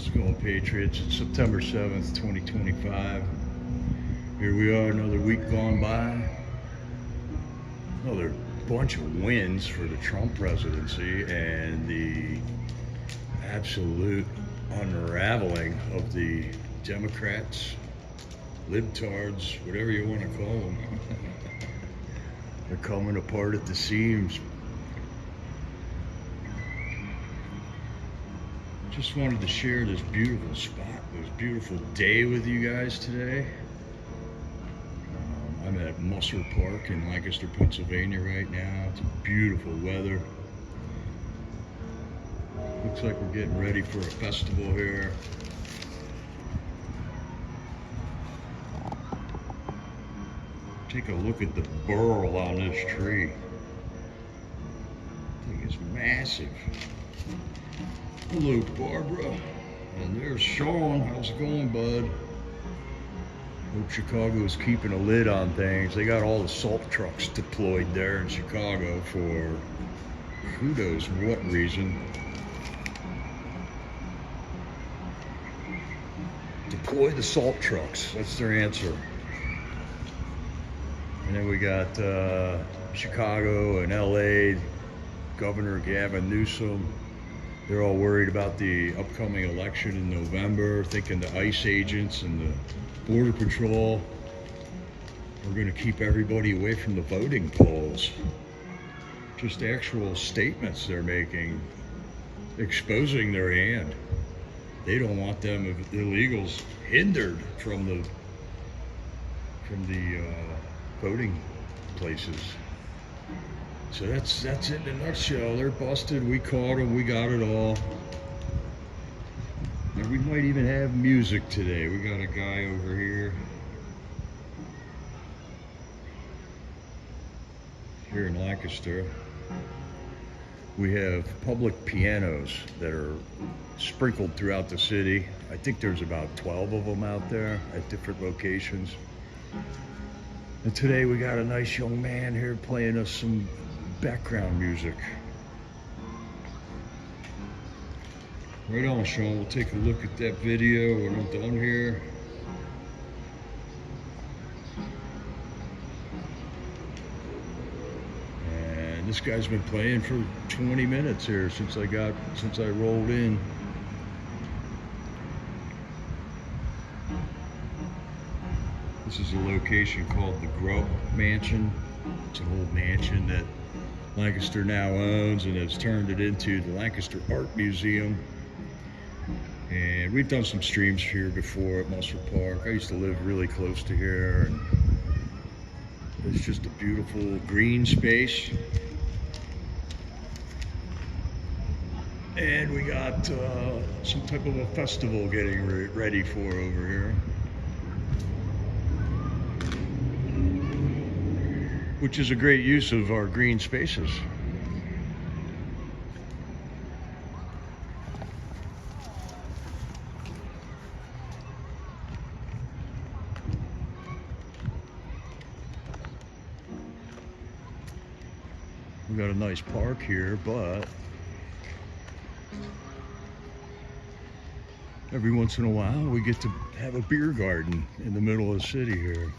How's it going, Patriots? It's September 7th, 2025. Here we are, another week gone by. Another bunch of wins for the Trump presidency and the absolute unraveling of the Democrats, libtards, whatever you want to call them. They're coming apart at the seams. Just wanted to share this beautiful spot, this beautiful day with you guys today. I'm at Musser Park in Lancaster, Pennsylvania right now. It's beautiful weather. Looks like we're getting ready for a festival here. Take a look at the burl on this tree. I think it's massive. Hello, Barbara. And there's Sean. How's it going, bud? Hope Chicago's keeping a lid on things. They got all the salt trucks deployed there in Chicago for who knows what reason. Deploy the salt trucks. That's their answer. And then we got Chicago and LA, Governor Gavin Newsom. They're all worried about the upcoming election in November, thinking the ICE agents and the Border Patrol are going to keep everybody away from the voting polls. Just actual statements they're making, exposing their hand. They don't want them illegals hindered from the voting places. So that's it in a nutshell. They're busted. We caught them. We got it all. And we might even have music today. We got a guy over here. Here in Lancaster. We have public pianos that are sprinkled throughout the city. I think there's about 12 of them out there at different locations. And today we got a nice young man here playing us some background music. Right on, Sean. We'll take a look at that video when I'm done here. And this guy's been playing for 20 minutes here since I rolled in. This is a location called the Grub Mansion. It's an old mansion that Lancaster now owns and has turned it into the Lancaster Art Museum. And we've done some streams here before at Musser Park. I used to live really close to here, and it's just a beautiful green space. And we got some type of a festival getting ready for over here, which is a great use of our green spaces. We got a nice park here, but every once in a while we get to have a beer garden in the middle of the city here,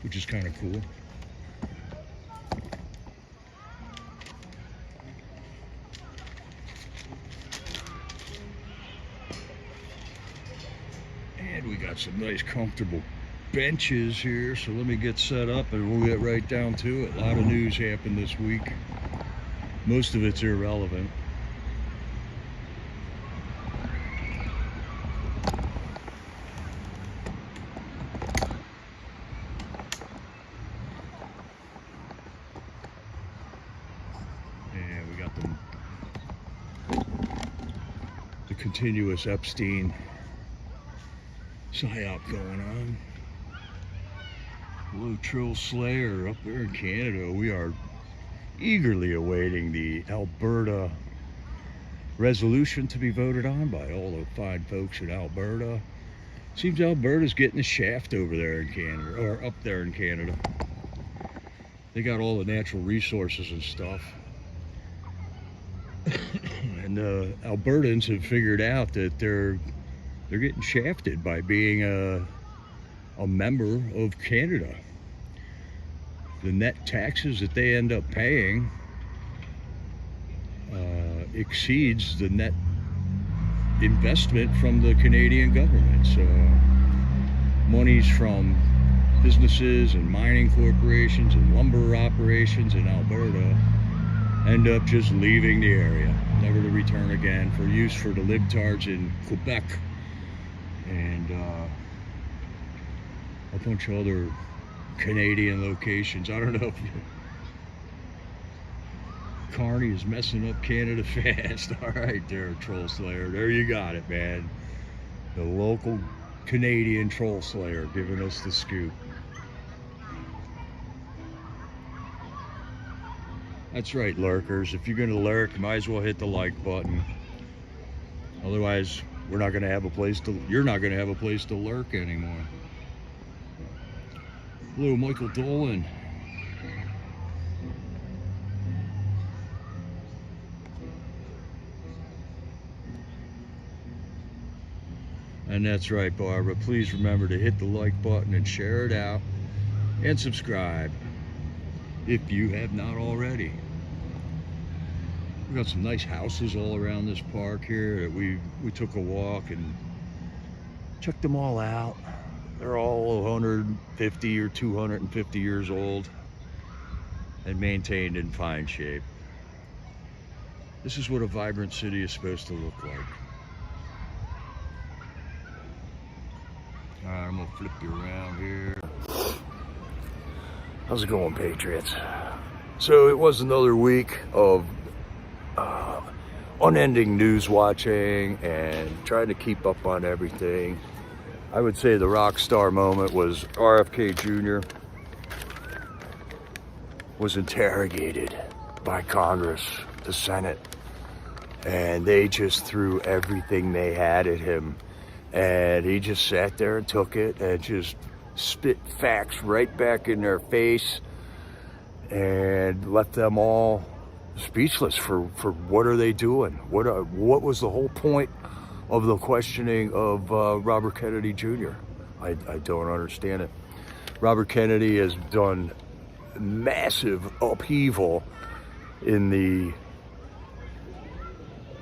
which is kind of cool. And we got some nice comfortable benches here, so let me get set up and we'll get right down to it. A lot of news happened this week. Most of it's irrelevant. And we got the continuous Epstein psyop going on. Hello, Trill Slayer up there in Canada. We are eagerly awaiting the Alberta resolution to be voted on by all the fine folks in Alberta. Seems Alberta's getting the shaft over there in Canada, or up there in Canada. They got all the natural resources and stuff. And Albertans have figured out that they're They're getting shafted by being a member of Canada. The net taxes that they end up paying exceeds the net investment from the Canadian government. So monies from businesses and mining corporations and lumber operations in Alberta end up just leaving the area, never to return again, for use for the libtards in Quebec and a bunch of other Canadian locations. I don't know if Carney is messing up Canada fast. All right there, Troll Slayer. There you got it, man. The local Canadian Troll Slayer giving us the scoop. That's right, lurkers. If you're gonna lurk, might as well hit the like button. Otherwise, we're not gonna have a place to. You're not gonna have a place to lurk anymore. Hello, Michael Dolan. And that's right, Barbara. Please remember to hit the like button and share it out and subscribe if you have not already. We've got some nice houses all around this park here. We took a walk and checked them all out. They're all 150 or 250 years old and maintained in fine shape. This is what a vibrant city is supposed to look like. All right, I'm gonna flip you around here. How's it going, Patriots? So it was another week of unending news watching and trying to keep up on everything. I would say the rock star moment was RFK Jr. was interrogated by Congress, the Senate, and they just threw everything they had at him. And he just sat there and took it and just spit facts right back in their face and left them all speechless for what are they doing? What was the whole point of the questioning of Robert Kennedy Jr.? I don't understand it. Robert Kennedy has done massive upheaval in the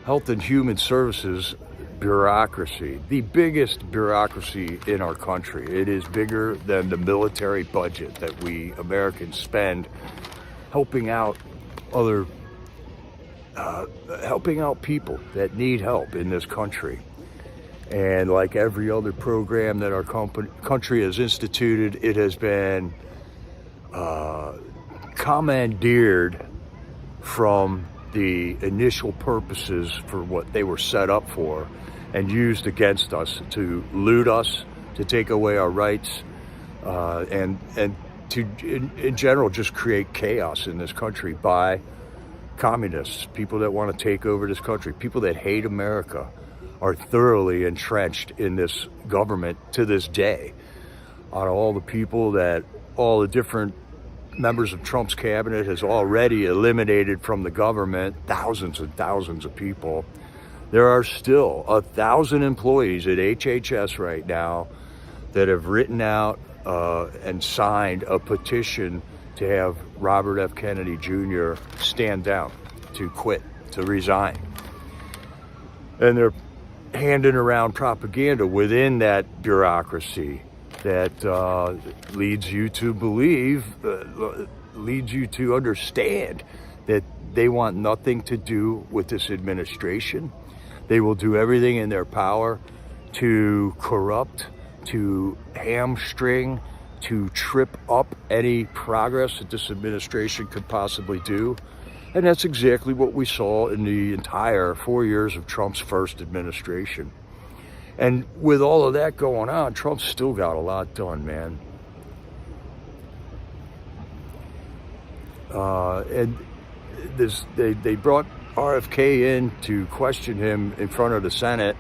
Health and Human Services bureaucracy, the biggest bureaucracy in our country. It is bigger than the military budget that we Americans spend helping out people that need help in this country. And like every other program that our country has instituted, it has been commandeered from the initial purposes for what they were set up for and used against us to loot us, to take away our rights, and to, in general, just create chaos in this country by communists, people that want to take over this country, people that hate America, are thoroughly entrenched in this government to this day. Out of all the people that all the different members of Trump's cabinet has already eliminated from the government, thousands and thousands of people, there are still 1,000 employees at HHS right now that have written out and signed a petition to have Robert F. Kennedy Jr. stand down, to quit, to resign. And they're handing around propaganda within that bureaucracy that leads you to believe, leads you to understand that they want nothing to do with this administration. They will do everything in their power to corrupt, to hamstring, to trip up any progress that this administration could possibly do. And that's exactly what we saw in the entire 4 years of Trump's first administration. And with all of that going on, Trump still got a lot done, man. And they brought RFK in to question him in front of the Senate,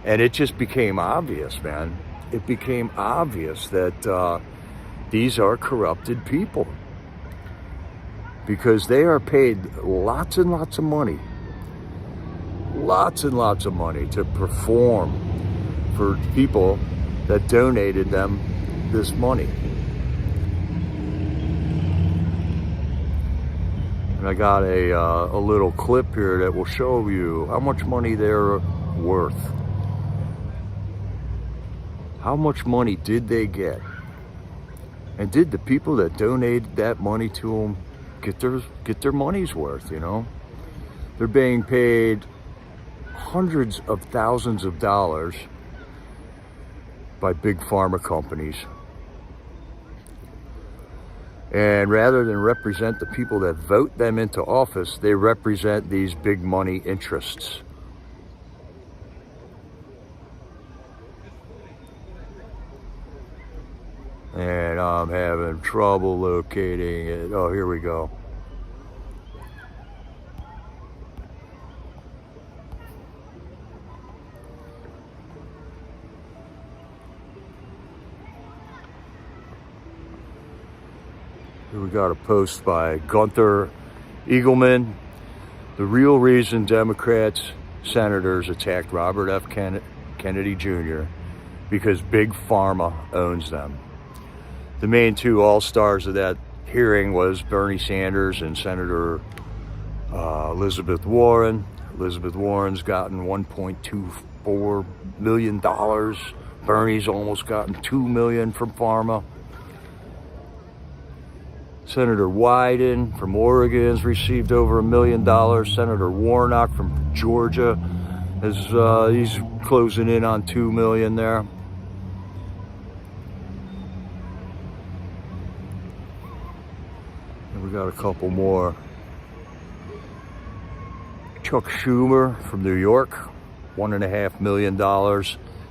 and it just became obvious, man. It became obvious that these are corrupted people, because they are paid lots and lots of money to perform for people that donated them this money. And I got a little clip here that will show you how much money they're worth. How much money did they get? And did the people that donated that money to them get their money's worth, you know? They're being paid hundreds of thousands of dollars by big pharma companies. And rather than represent the people that vote them into office, they represent these big money interests. And I'm having trouble locating it. Oh, here we go. Here we got a post by Gunther Eagleman. The real reason Democrats, senators attacked Robert F. Kennedy Jr. because Big Pharma owns them. The main two all-stars of that hearing was Bernie Sanders and Senator Elizabeth Warren. Elizabeth Warren's gotten $1.24 million. Bernie's almost gotten $2 million from pharma. Senator Wyden from Oregon has received over $1 million. Senator Warnock from Georgia he's closing in on $2 million there. And we got a couple more. Chuck Schumer from New York, $1.5 million.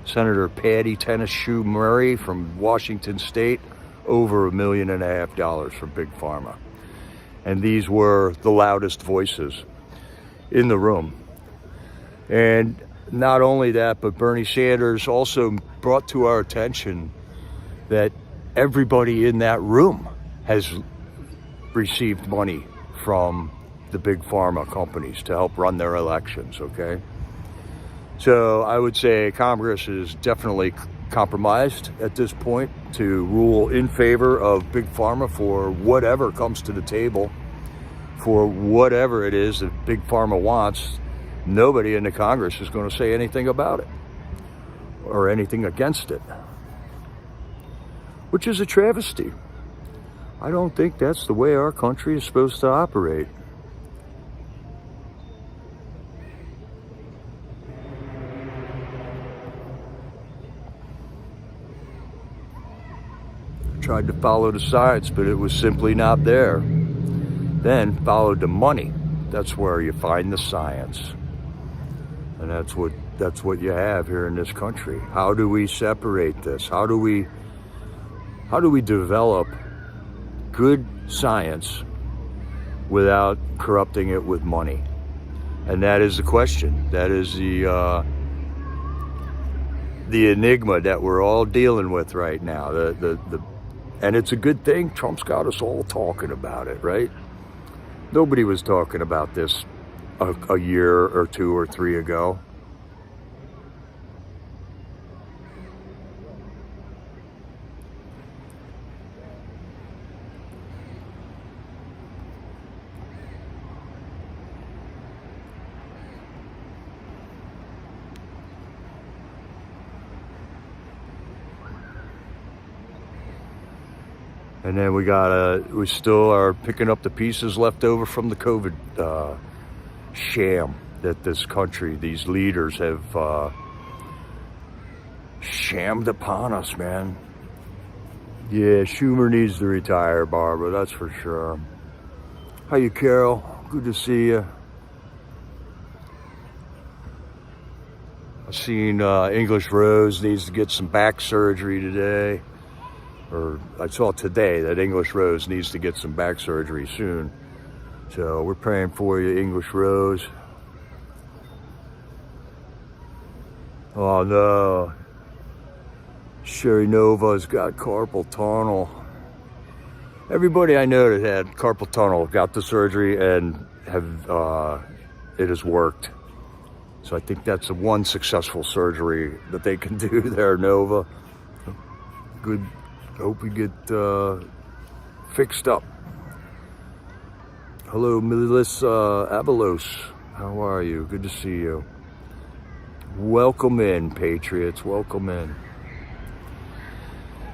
Senator Patty Tennis Shoe Murray from Washington State, over $1.5 million from Big Pharma. And these were the loudest voices in the room. And not only that, but Bernie Sanders also brought to our attention that everybody in that room has received money from the big pharma companies to help run their elections, okay? So I would say Congress is definitely compromised at this point to rule in favor of big pharma for whatever comes to the table, for whatever it is that big pharma wants. Nobody in the Congress is going to say anything about it or anything against it, which is a travesty. I don't think that's the way our country is supposed to operate. Tried to follow the science, but it was simply not there. Then followed the money. That's where you find the science. And that's what you have here in this country. How do we separate this? How do we develop good science without corrupting it with money? And that is the question. That is the enigma that we're all dealing with right now. And it's a good thing Trump's got us all talking about it, right? Nobody was talking about this a year or two or three ago. And then we still are picking up the pieces left over from the COVID sham that this country, these leaders have shammed upon us, man. Yeah, Schumer needs to retire, Barbara, that's for sure. How you, Carol? Good to see you. I've seen English Rose needs to get some back surgery today. Or I saw today that English Rose needs to get some back surgery soon. So we're praying for you, English Rose. Oh no. Sherry Nova's got carpal tunnel. Everybody I know that had carpal tunnel got the surgery and it has worked. So I think that's the one successful surgery that they can do there, Nova. Good. Hope we get fixed up. Hello, Melissa Avalos. How are you? Good to see you. Welcome in, Patriots. Welcome in.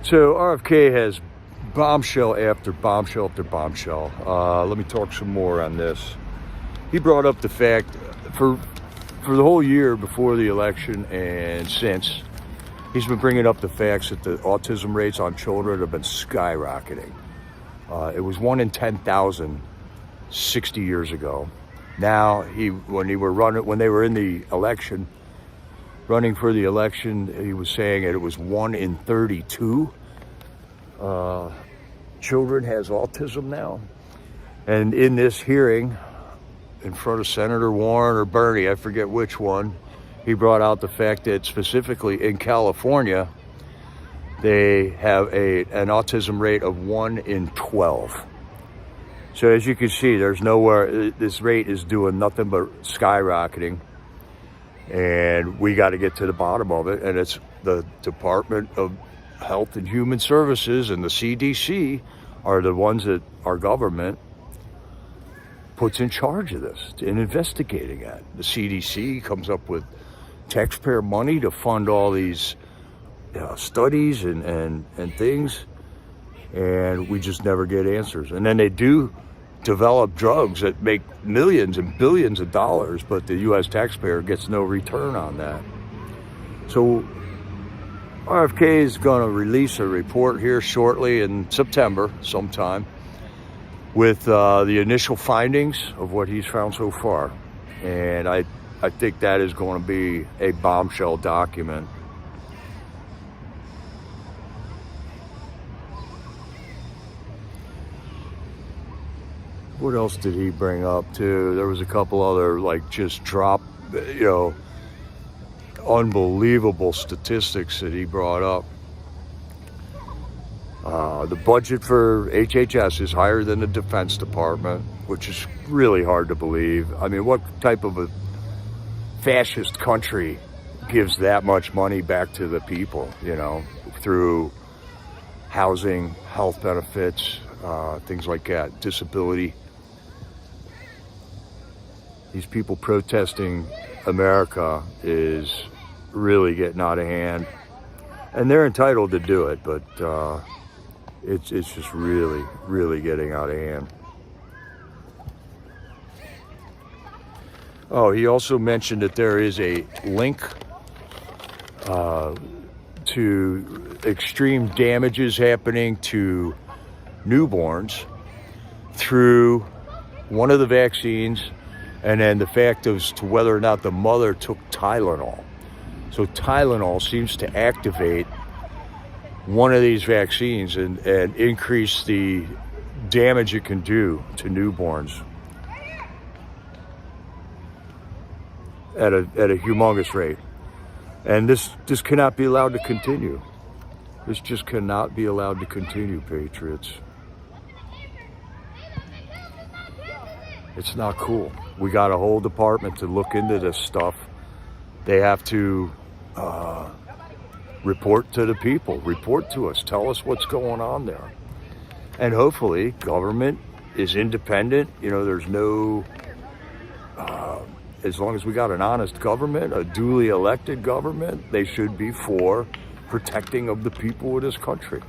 So RFK has bombshell after bombshell after bombshell. Let me talk some more on this. He brought up the fact for the whole year before the election and since, he's been bringing up the facts that the autism rates on children have been skyrocketing. It was 1 in 10,000 60 years ago. Now, when they were in the election, running for the election, he was saying that it was 1 in 32 children has autism now. And in this hearing, in front of Senator Warren or Bernie, I forget which one, he brought out the fact that specifically in California, they have an autism rate of 1 in 12. So as you can see, there's nowhere, this rate is doing nothing but skyrocketing. And we got to get to the bottom of it. And it's the Department of Health and Human Services and the CDC are the ones that our government puts in charge of this and investigating it. The CDC comes up with taxpayer money to fund all these studies and things, and we just never get answers. And then they do develop drugs that make millions and billions of dollars, but the U.S. taxpayer gets no return on that. So RFK is going to release a report here shortly in September sometime with the initial findings of what he's found so far. And I think that is going to be a bombshell document. What else did he bring up too? There was a couple other just unbelievable statistics that he brought up. The budget for HHS is higher than the Defense Department, which is really hard to believe. I mean, what type of a fascist country gives that much money back to the people, through housing, health benefits, things like that, disability? These people protesting America is really getting out of hand, and they're entitled to do it, but it's just really, really getting out of hand. Oh, he also mentioned that there is a link to extreme damages happening to newborns through one of the vaccines, and then the fact as to whether or not the mother took Tylenol. So Tylenol seems to activate one of these vaccines and increase the damage it can do to newborns at a humongous rate. And this cannot be allowed to continue. This just cannot be allowed to continue, Patriots. It's not cool. We got a whole department to look into this stuff. They have to report to the people, report to us, tell us what's going on there. And hopefully government is independent. There's no, as long as we got an honest government, a duly elected government, they should be for protecting of the people of this country.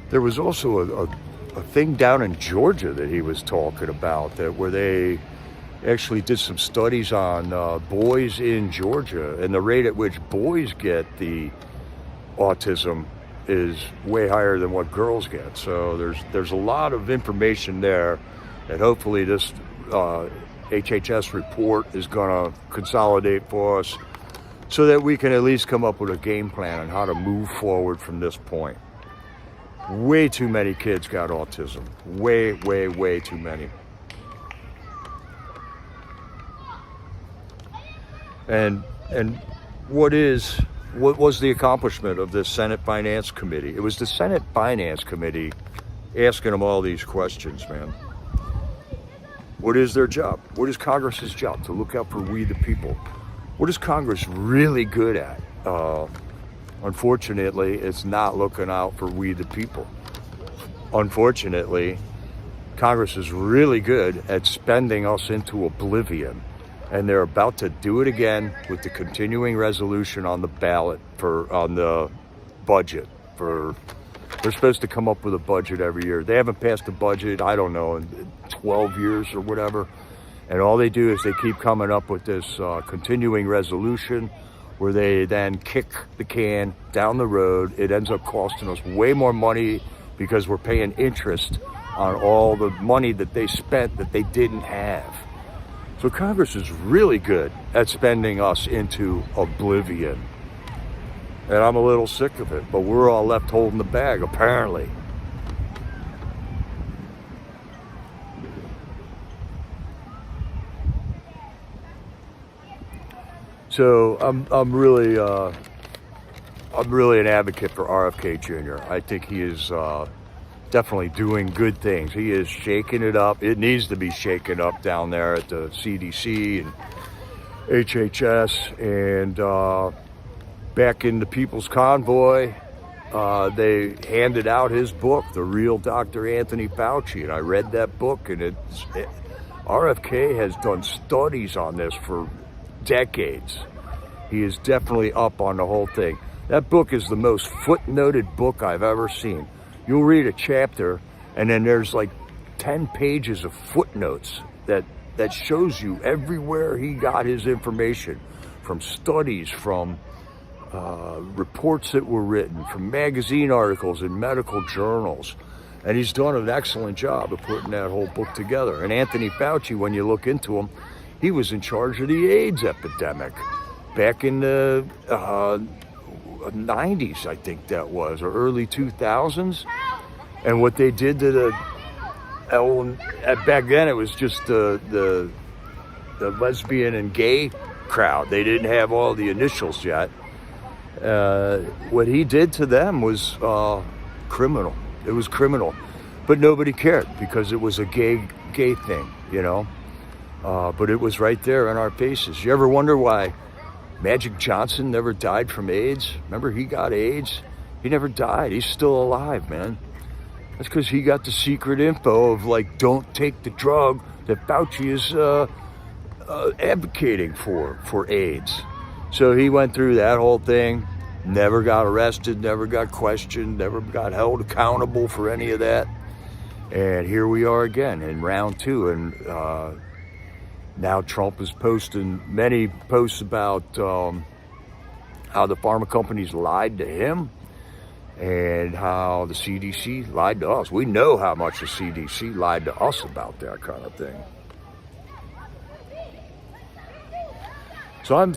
There was also a thing down in Georgia that he was talking about, where they actually did some studies on boys in Georgia, and the rate at which boys get the autism is way higher than what girls get. So there's a lot of information there, and hopefully this HHS report is going to consolidate for us so that we can at least come up with a game plan on how to move forward from this point. Way too many kids got autism. Way, way, way too many. And what was the accomplishment of this Senate Finance Committee? It was the Senate Finance Committee asking them all these questions, man. What is their job? What is Congress's job? To look out for we the people. What is Congress really good at? Unfortunately, it's not looking out for we the people. Unfortunately, Congress is really good at spending us into oblivion. And they're about to do it again with the continuing resolution on the ballot on the budget. They're supposed to come up with a budget every year. They haven't passed a budget, I don't know, in 12 years or whatever. And all they do is they keep coming up with this continuing resolution where they then kick the can down the road. It ends up costing us way more money because we're paying interest on all the money that they spent that they didn't have. So Congress is really good at spending us into oblivion. And I'm a little sick of it, but we're all left holding the bag, apparently. So I'm really an advocate for RFK Jr. I think he is definitely doing good things. He is shaking it up. It needs to be shaken up down there at the CDC and HHS. And back in the People's Convoy, they handed out his book, The Real Dr. Anthony Fauci. And I read that book, and RFK has done studies on this for decades. He is definitely up on the whole thing. That book is the most footnoted book I've ever seen. You'll read a chapter, and then there's like 10 pages of footnotes that shows you everywhere he got his information, from studies, from reports that were written, from magazine articles and medical journals. And he's done an excellent job of putting that whole book together. And Anthony Fauci, when you look into him, he was in charge of the AIDS epidemic back in the 90s, I think that was, or early 2000s. And what they did to back then, it was just the lesbian and gay crowd. They didn't have all the initials yet. What he did to them was criminal. It was criminal, but nobody cared because it was a gay thing, you know. But it was right there in our faces. You ever wonder why Magic Johnson never died from AIDS? Remember, he got AIDS. He never died. He's still alive, man. That's because he got the secret info of, like, don't take the drug that Fauci is advocating for AIDS. So he went through that whole thing, never got arrested, never got questioned, never got held accountable for any of that. And here we are again in round two. And now Trump is posting many posts about how the pharma companies lied to him and how the CDC lied to us. We know how much the CDC lied to us about that kind of thing. So I'm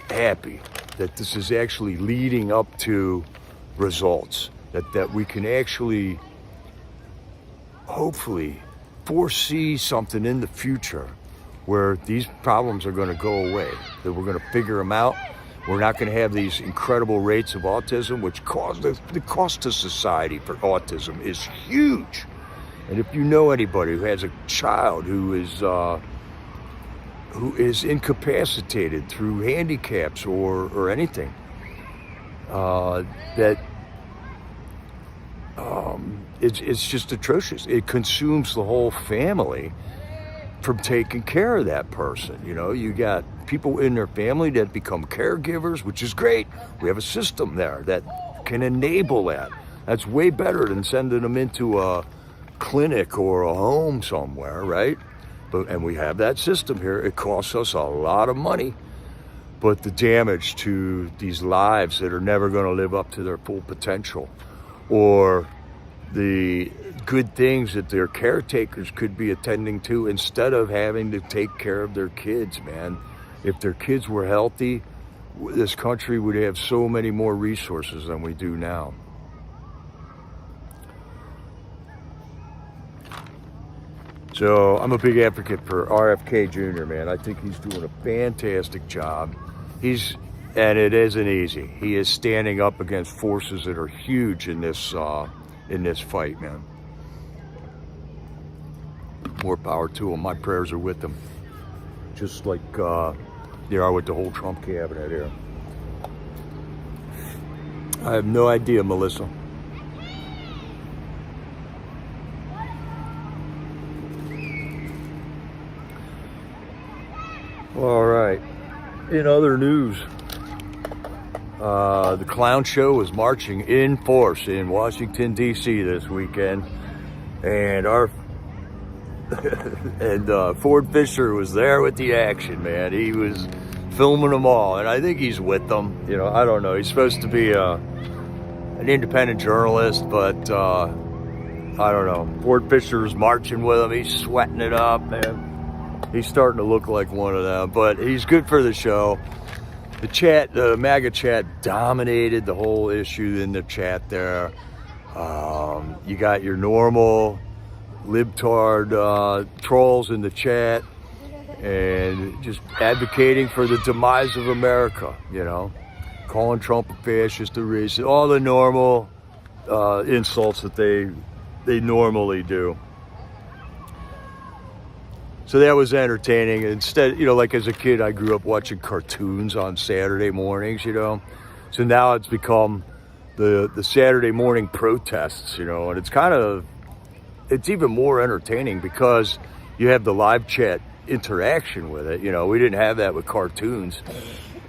happy that this is actually leading up to results, that we can actually hopefully foresee something in the future where these problems are going to go away, that we're going to figure them out. We're not going to have these incredible rates of autism, which the cost to society for autism is huge. And if you know anybody who has a child who is incapacitated through handicaps or anything, it's just atrocious. It consumes the whole family from taking care of that person. You know, you got people in their family that become caregivers, which is great. We have a system there that can enable that. That's way better than sending them into a clinic or a home somewhere, right? And we have that system here. It costs us a lot of money, but the damage to these lives that are never going to live up to their full potential, or the good things that their caretakers could be attending to instead of having to take care of their kids, man. If their kids were healthy, this country would have so many more resources than we do now. So I'm a big advocate for RFK Jr., man. I think he's doing a fantastic job. and it isn't easy. He is standing up against forces that are huge in this fight, man. More power to him. My prayers are with him. Just like they are with the whole Trump cabinet here. I have no idea, Melissa. All right. In other news, the clown show was marching in force in Washington, D.C. this weekend. And Ford Fisher was there with the action, man. He was filming them all, and I think he's with them. You know, I don't know. He's supposed to be an independent journalist, but I don't know. Ford Fisher's marching with him. He's sweating it up, man. He's starting to look like one of them, but he's good for the show. The chat, the MAGA chat dominated the whole issue in the chat there. You got your normal libtard trolls in the chat and just advocating for the demise of America, you know, calling Trump a fascist, a racist, all the normal insults that they normally do. So that was entertaining. Instead, you know, like as a kid, I grew up watching cartoons on Saturday mornings, you know. So now it's become the Saturday morning protests, you know, and it's even more entertaining because you have the live chat interaction with it. You know, we didn't have that with cartoons.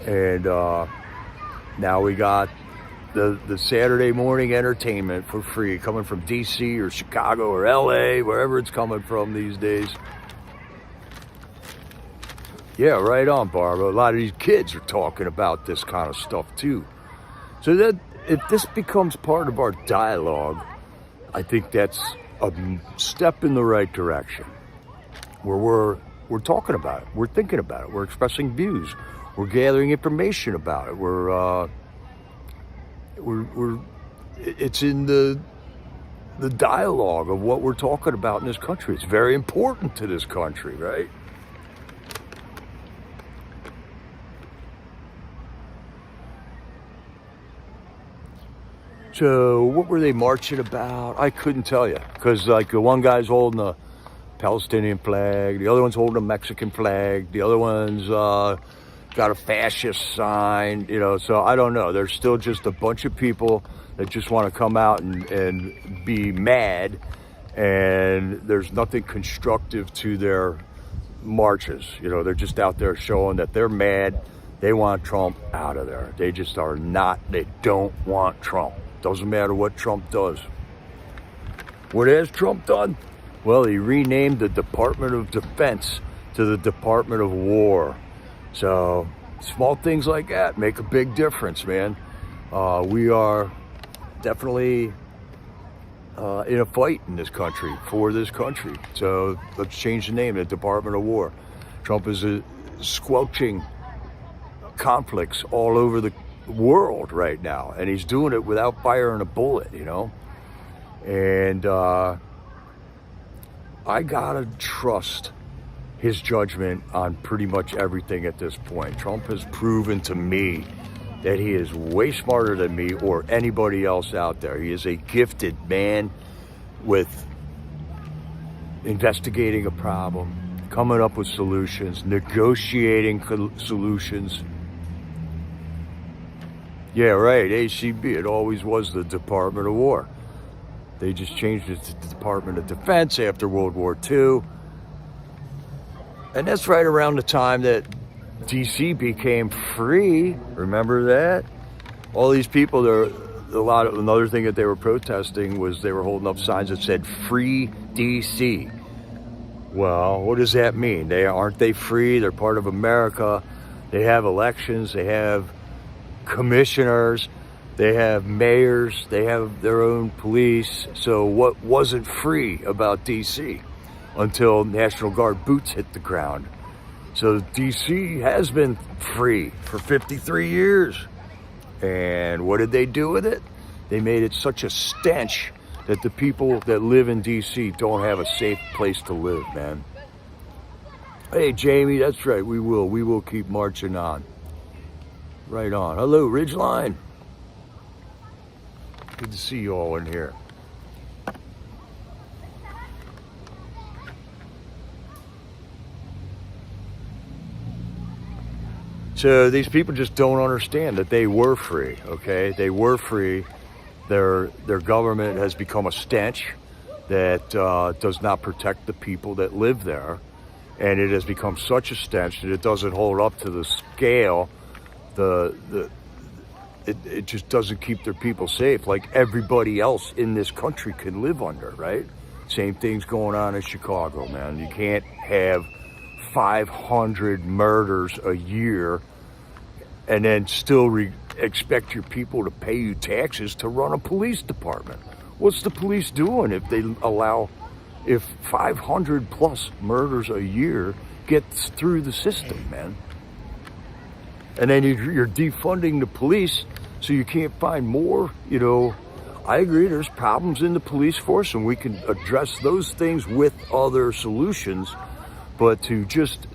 And now we got the Saturday morning entertainment for free coming from DC or Chicago or LA, wherever it's coming from these days. Yeah, right on, Barbara. A lot of these kids are talking about this kind of stuff too. So that if this becomes part of our dialogue, I think that's a step in the right direction. Where we're talking about it, we're thinking about it, we're expressing views, we're gathering information about it. It's in the dialogue of what we're talking about in this country. It's very important to this country, right? So what were they marching about? I couldn't tell you, because like the one guy's holding a Palestinian flag, the other one's holding a Mexican flag, the other one's got a fascist sign, you know, so I don't know. There's still just a bunch of people that just want to come out and be mad, and there's nothing constructive to their marches. You know, they're just out there showing that they're mad. They want Trump out of there. They just are not, they don't want Trump. Doesn't matter what Trump does. What has Trump done? Well, he renamed the Department of Defense to the Department of War. So small things like that make a big difference, man. We are definitely in a fight in this country, for this country. So let's change the name, the Department of War. Trump is squelching conflicts all over the world right now, and he's doing it without firing a bullet, you know. And I gotta trust his judgment on pretty much everything at this point. Trump has proven to me that he is way smarter than me or anybody else out there. He is a gifted man with investigating a problem, coming up with solutions, negotiating solutions. Yeah, right, ACB, it always was the Department of War. They just changed it to the Department of Defense after World War II. And that's right around the time that DC became free. Remember that? All these people, another thing that they were protesting was they were holding up signs that said "Free DC." Well, what does that mean? Aren't they free? They're part of America. They have elections. They have commissioners, they have mayors, they have their own police. So what wasn't free about DC until National Guard boots hit the ground? So DC has been free for 53 years. And what did they do with it? They made it such a stench that the people that live in DC don't have a safe place to live, man. Hey, Jamie, that's right, we will keep marching on. Right on. Hello, Ridgeline. Good to see you all in here. So these people just don't understand that they were free, okay? They were free. Their government has become a stench that does not protect the people that live there. And it has become such a stench that it doesn't hold up to the scale. It just doesn't keep their people safe like everybody else in this country can live under, right? Same thing's going on in Chicago, man. You can't have 500 murders a year and then still expect your people to pay you taxes to run a police department. What's the police doing if 500 plus murders a year gets through the system, man? And then you're defunding the police so you can't find more, I agree there's problems in the police force and we can address those things with other solutions, but to just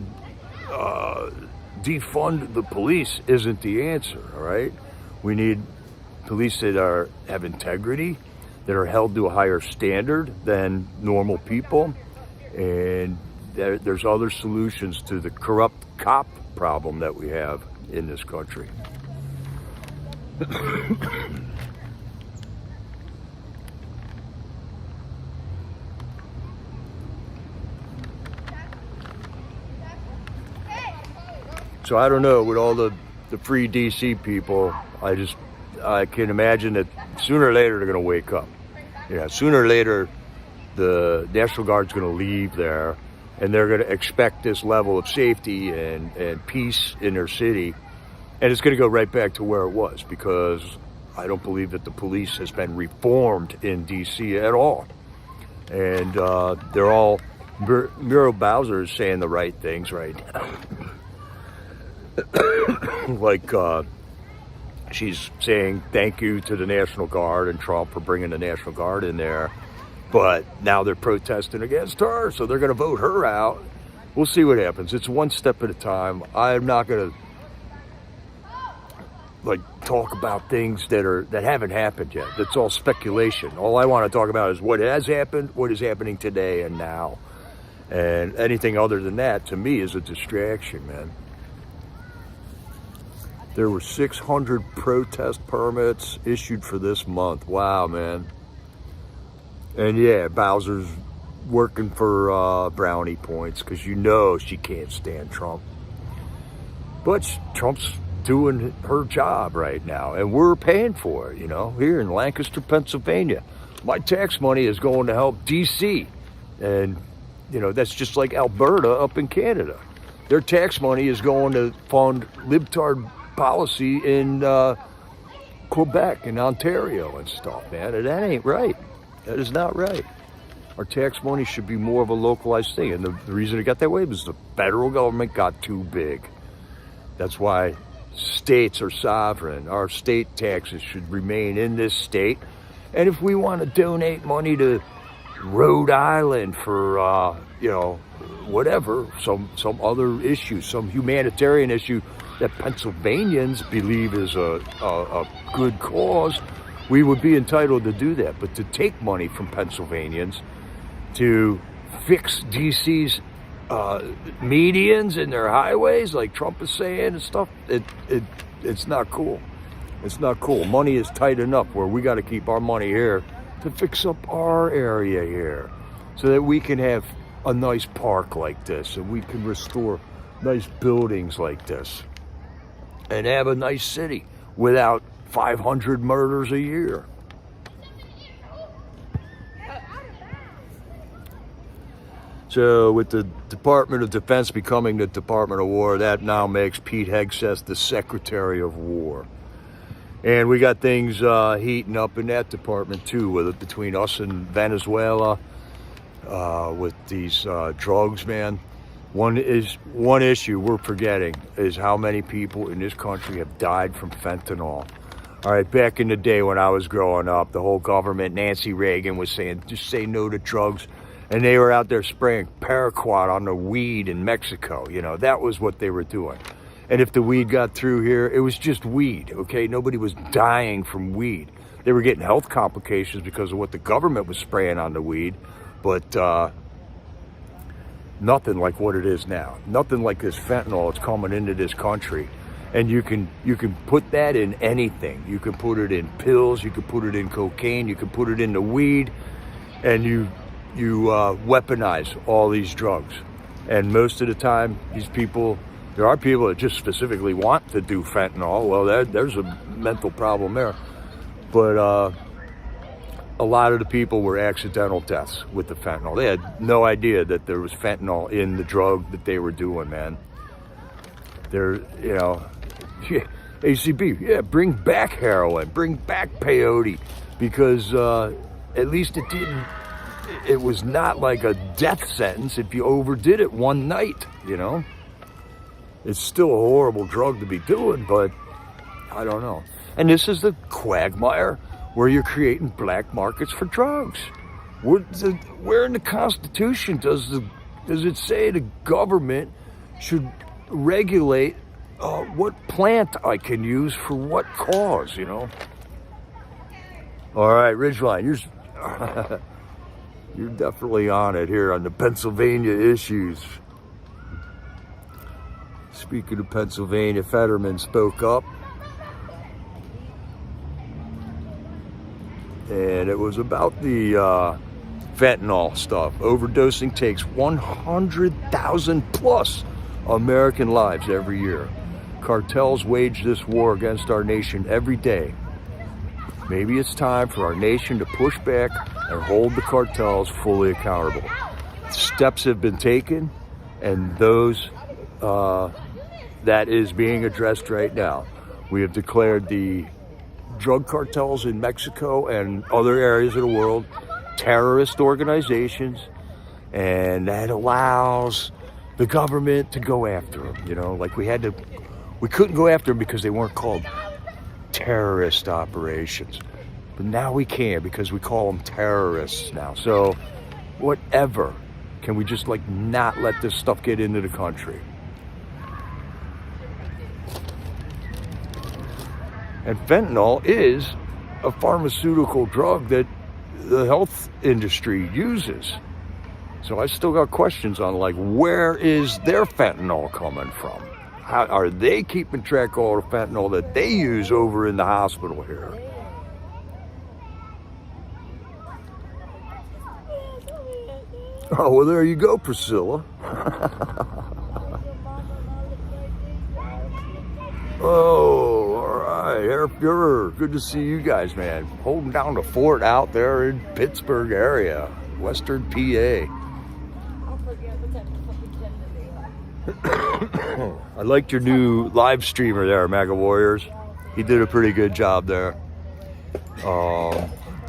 defund the police isn't the answer, all right? We need police that have integrity, that are held to a higher standard than normal people, and there's other solutions to the corrupt cop problem that we have in this country. So I don't know, with all the free DC people, I can imagine that sooner or later they're going to wake up. Sooner or later the National Guard's going to leave there, and they're going to expect this level of safety and peace in their city, and it's going to go right back to where it was, because I don't believe that the police has been reformed in DC at all. And they're all, Muriel Bowser is saying the right things right now. Like she's saying thank you to the National Guard and Trump for bringing the National Guard in there, but now they're protesting against her, so they're going to vote her out. We'll see what happens. It's one step at a time. I'm not going to talk about things that haven't happened yet. That's all speculation. All I want to talk about is what has happened, what is happening today and now, and anything other than that to me is a distraction, man. There were 600 protest permits issued for this month. Wow, man. And yeah, Bowser's working for brownie points, because she can't stand Trump. But Trump's doing her job right now, and we're paying for it, here in Lancaster, Pennsylvania. My tax money is going to help DC. And, that's just like Alberta up in Canada. Their tax money is going to fund libtard policy in Quebec and Ontario and stuff, man. And that ain't right. That is not right. Our tax money should be more of a localized thing. And the reason it got that way was the federal government got too big. That's why states are sovereign. Our state taxes should remain in this state. And if we want to donate money to Rhode Island for, whatever, some other issue, some humanitarian issue that Pennsylvanians believe is a good cause, we would be entitled to do that. But to take money from Pennsylvanians to fix DC's medians and their highways, like Trump is saying and stuff, it's not cool. It's not cool. Money is tight enough where we got to keep our money here to fix up our area here, so that we can have a nice park like this, and we can restore nice buildings like this, and have a nice city without 500 murders a year. So with the Department of Defense becoming the Department of War, that now makes Pete Hegseth the Secretary of War. And we got things heating up in that department too, between us and Venezuela, with these drugs, man. One issue we're forgetting is how many people in this country have died from fentanyl. All right, back in the day when I was growing up, the whole government, Nancy Reagan was saying, just say no to drugs. And they were out there spraying paraquat on the weed in Mexico. That was what they were doing. And if the weed got through here, it was just weed, okay? Nobody was dying from weed. They were getting health complications because of what the government was spraying on the weed, but nothing like what it is now. Nothing like this fentanyl that's coming into this country. And you can put that in anything. You can put it in pills, you can put it in cocaine, you can put it in the weed, and you weaponize all these drugs. And most of the time, these people, there are people that just specifically want to do fentanyl. Well, there's a mental problem there. But a lot of the people were accidental deaths with the fentanyl. They had no idea that there was fentanyl in the drug that they were doing, man. They're, you know, ACB, yeah, bring back heroin, bring back peyote, because at least it was not like a death sentence if you overdid it one night, you know? It's still a horrible drug to be doing, but I don't know. And this is the quagmire where you're creating black markets for drugs. Where in the Constitution does it say the government should regulate what plant I can use for what cause, you know? All right, Ridgeline, you're definitely on it here on the Pennsylvania issues. Speaking of Pennsylvania, Fetterman spoke up. And it was about the fentanyl stuff. Overdosing takes 100,000 plus American lives every year. Cartels wage this war against our nation every day. Maybe it's time for our nation to push back and hold the cartels fully accountable. Steps have been taken, and those that is being addressed right now. We have declared the drug cartels in Mexico and other areas of the world terrorist organizations, and that allows the government to go after them. You know, like we couldn't go after them because they weren't called terrorist operations, but now we can because we call them terrorists now. So whatever, can we just like not let this stuff get into the country? And fentanyl is a pharmaceutical drug that the health industry uses. So I still got questions on like, where is their fentanyl coming from? How are they keeping track of all the fentanyl that they use over in the hospital here? Oh, well, there you go, Priscilla. Oh, all right. Eric Bueller, good to see you guys, man. Holding down the fort out there in Pittsburgh area, Western PA. I liked your new live streamer there, MAGA Warriors. He did a pretty good job there.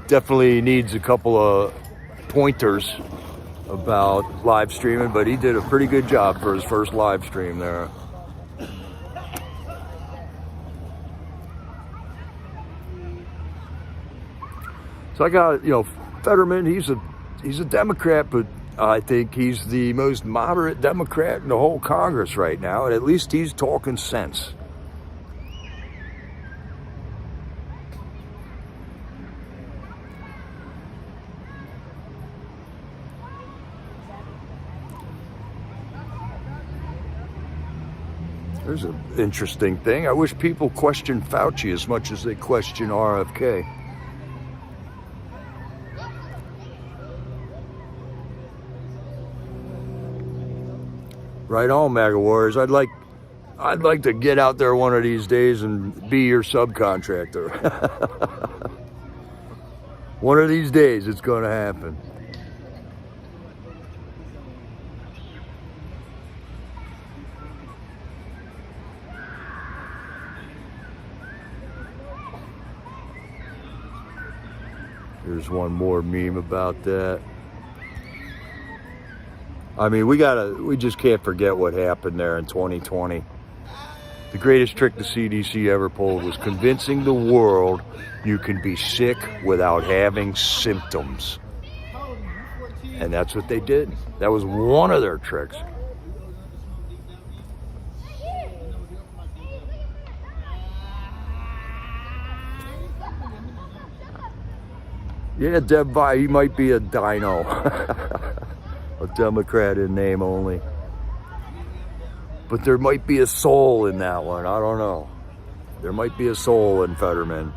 Definitely needs a couple of pointers about live streaming, but he did a pretty good job for his first live stream there. So I got, you know, Fetterman, he's a Democrat, but I think he's the most moderate Democrat in the whole Congress right now, and at least he's talking sense. There's an interesting thing. I wish people question Fauci as much as they question RFK. Right on, MAGA Warriors. I'd like to get out there one of these days and be your subcontractor. One of these days it's going to happen. Here's one more meme about that. I mean, we just can't forget what happened there in 2020. The greatest trick the CDC ever pulled was convincing the world you can be sick without having symptoms. And that's what they did. That was one of their tricks. Yeah, he might be a dino. A Democrat in name only. But there might be a soul in that one. I don't know. There might be a soul in Fetterman.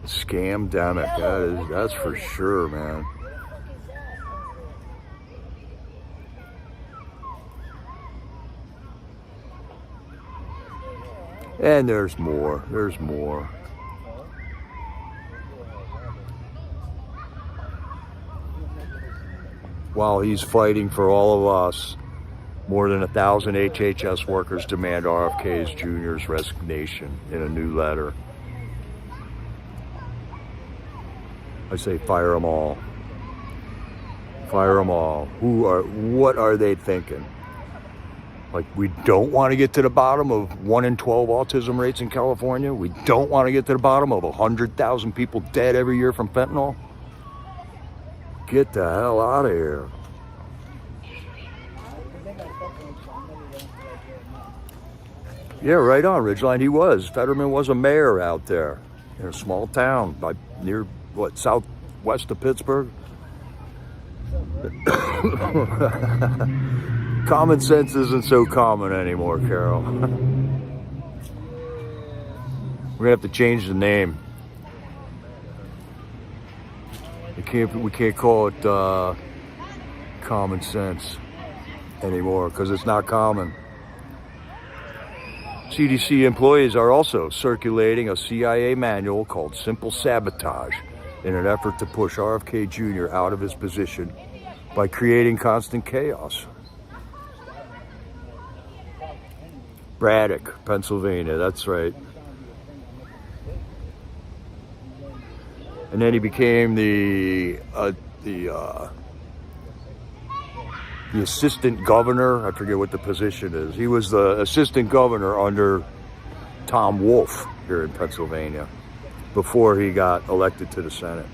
Scamdemic. That's for sure, man. And there's more. There's more. While he's fighting for all of us, more than 1,000 HHS workers demand RFK's Jr.'s resignation in a new letter. I say fire them all. Fire them all. What are they thinking? Like, we don't want to get to the bottom of 1 in 12 autism rates in California? We don't want to get to the bottom of 100,000 people dead every year from fentanyl? Get the hell out of here. Yeah, right on, Ridgeline. He was. Fetterman was a mayor out there in a small town near, southwest of Pittsburgh. Common sense isn't so common anymore, Carol. We're gonna have to change the name. We can't call it common sense anymore because it's not common. CDC employees are also circulating a CIA manual called Simple Sabotage in an effort to push RFK Jr. out of his position by creating constant chaos. Braddock, Pennsylvania, that's right. And then he became the assistant governor. I forget what the position is. He was the assistant governor under Tom Wolf here in Pennsylvania before he got elected to the Senate.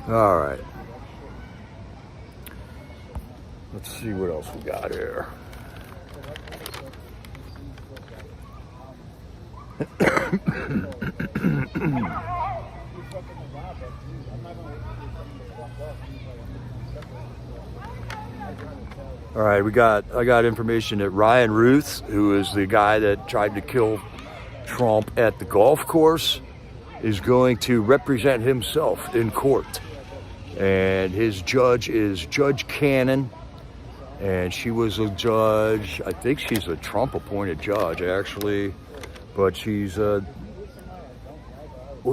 All right. Let's see what else we got here. All right, I got information that Ryan Ruth, who is the guy that tried to kill Trump at the golf course, is going to represent himself in court. And his judge is Judge Cannon. And she was a judge, I think she's a Trump-appointed judge, actually. But she's, we'll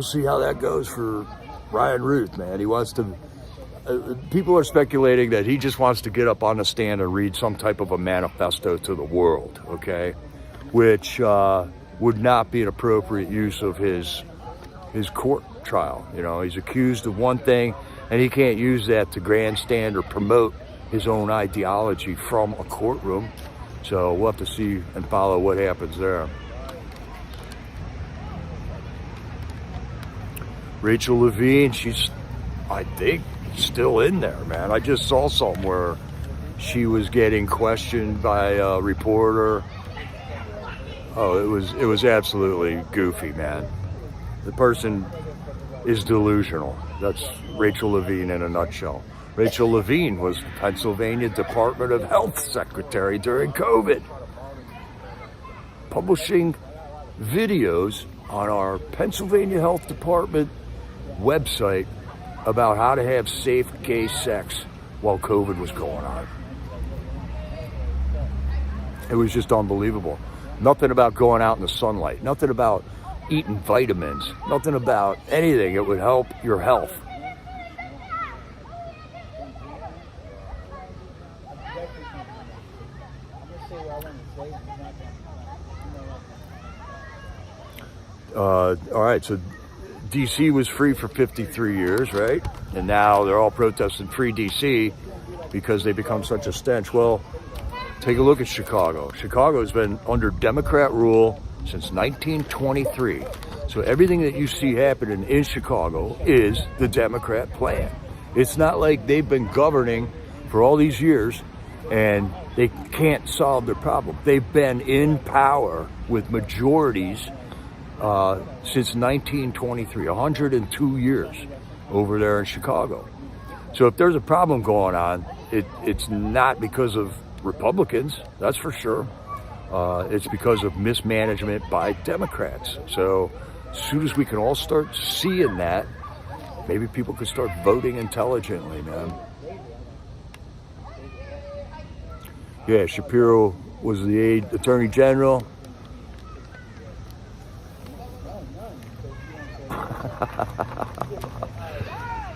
see how that goes for Ryan Ruth, man. He wants to, people are speculating that he just wants to get up on the stand and read some type of a manifesto to the world, okay? Which would not be an appropriate use of his court trial. You know, he's accused of one thing, and he can't use that to grandstand or promote his own ideology from a courtroom. So we'll have to see and follow what happens there. Rachel Levine, she's, I think, still in there, man. I just saw something where she was getting questioned by a reporter. Oh, it was absolutely goofy, man. The person is delusional. That's Rachel Levine in a nutshell. Rachel Levine was the Pennsylvania Department of Health Secretary during COVID, publishing videos on our Pennsylvania Health Department website about how to have safe gay sex while COVID was going on. It was just unbelievable. Nothing about going out in the sunlight, nothing about eating vitamins, nothing about anything that would help your health. All right, so DC was free for 53 years, right? And now they're all protesting free DC because they become such a stench. Well, take a look at Chicago. Chicago has been under Democrat rule since 1923. So everything that you see happening in Chicago is the Democrat plan. It's not like they've been governing for all these years and they can't solve their problem. They've been in power with majorities since 1923, 102 years over there in Chicago. So if there's a problem going on, it's not because of Republicans, that's for sure. It's because of mismanagement by Democrats. So as soon as we can all start seeing that, maybe people could start voting intelligently, man. Yeah, Shapiro was the Attorney General.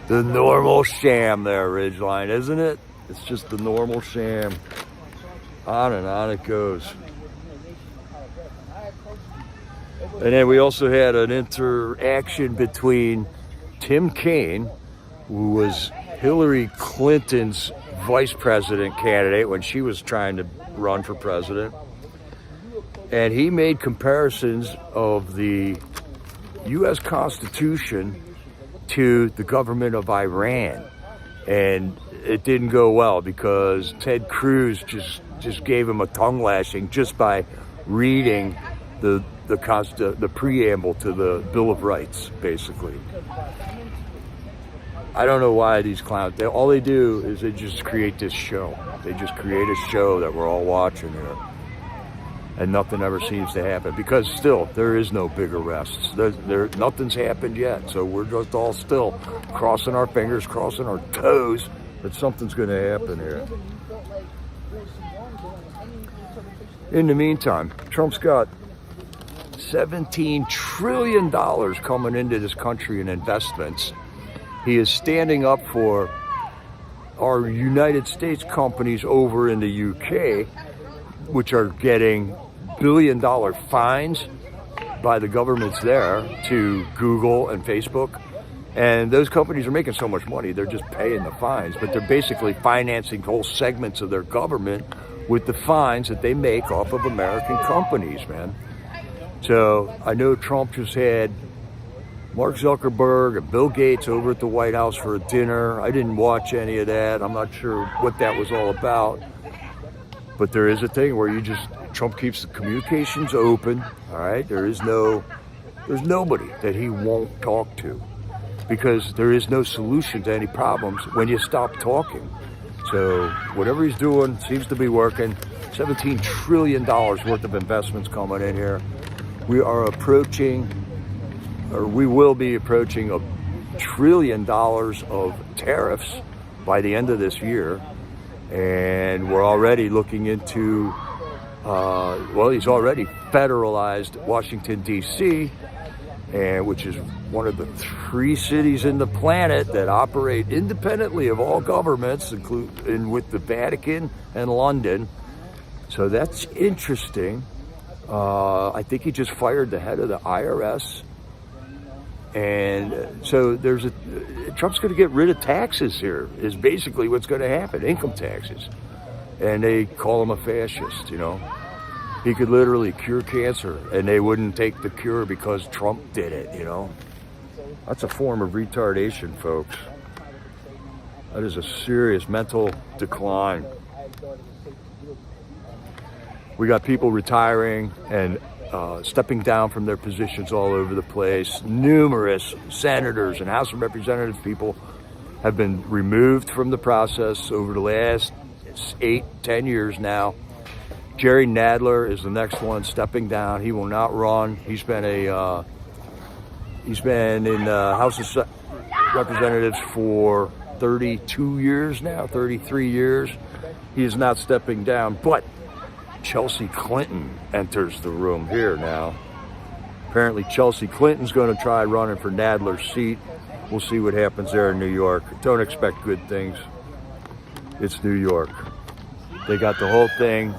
The normal sham there, Ridgeline, isn't it? It's just the normal sham. On and on it goes. And then we also had an interaction between Tim Kaine, who was Hillary Clinton's vice president candidate when she was trying to run for president. And he made comparisons of the U.S. Constitution to the government of Iran. And it didn't go well because Ted Cruz just gave him a tongue lashing just by reading the preamble to the Bill of Rights, basically. I don't know why these clowns, all they do is they just create this show. They just create a show that we're all watching here. And nothing ever seems to happen because still, there is no big arrests. Nothing's happened yet. So we're just all still crossing our fingers, crossing our toes that something's going to happen here. In the meantime, Trump's got $17 trillion coming into this country in investments. He is standing up for our United States companies over in the UK, which are getting billion-dollar fines by the governments there to Google and Facebook. And those companies are making so much money, they're just paying the fines, but they're basically financing whole segments of their government with the fines that they make off of American companies, man. So I know Trump just had Mark Zuckerberg and Bill Gates over at the White House for a dinner. I didn't watch any of that. I'm not sure what that was all about. But there is a thing where Trump keeps the communications open, all right? There's nobody that he won't talk to because there is no solution to any problems when you stop talking. So whatever he's doing seems to be working. $17 trillion worth of investments coming in here. We are approaching, or we will be approaching $1 trillion of tariffs by the end of this year. And we're already looking into, he's already federalized Washington, D.C., which is one of the 3 cities in the planet that operate independently of all governments, including with the Vatican and London. So that's interesting. I think he just fired the head of the IRS. And so Trump's going to get rid of taxes here is basically what's going to happen, income taxes. And they call him a fascist, you know. He could literally cure cancer and they wouldn't take the cure because Trump did it, you know. That's a form of retardation, folks. That is a serious mental decline. We got people retiring and stepping down from their positions all over the place. Numerous senators and House of Representatives people have been removed from the process over the last 8-10 years now. Jerry Nadler is the next one stepping down. He will not run. He's been in the House of Representatives for 32 years now, 33 years. He is not stepping down, but Chelsea Clinton enters the room here now. Apparently Chelsea Clinton's going to try running for Nadler's seat. We'll see what happens there in New York. Don't expect good things. It's New York. They got the whole thing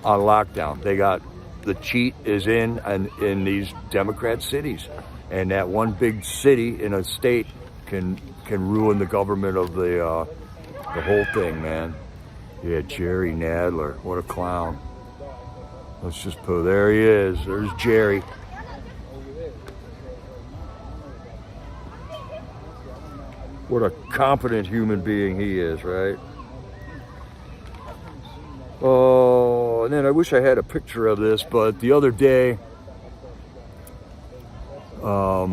on lockdown. They got the cheat is in these Democrat cities. And that one big city in a state can ruin the government of the whole thing, man. Yeah, Jerry Nadler. What a clown. Let's just put, there he is. There's Jerry. What a competent human being he is, right? Oh, and then I wish I had a picture of this, but the other day, I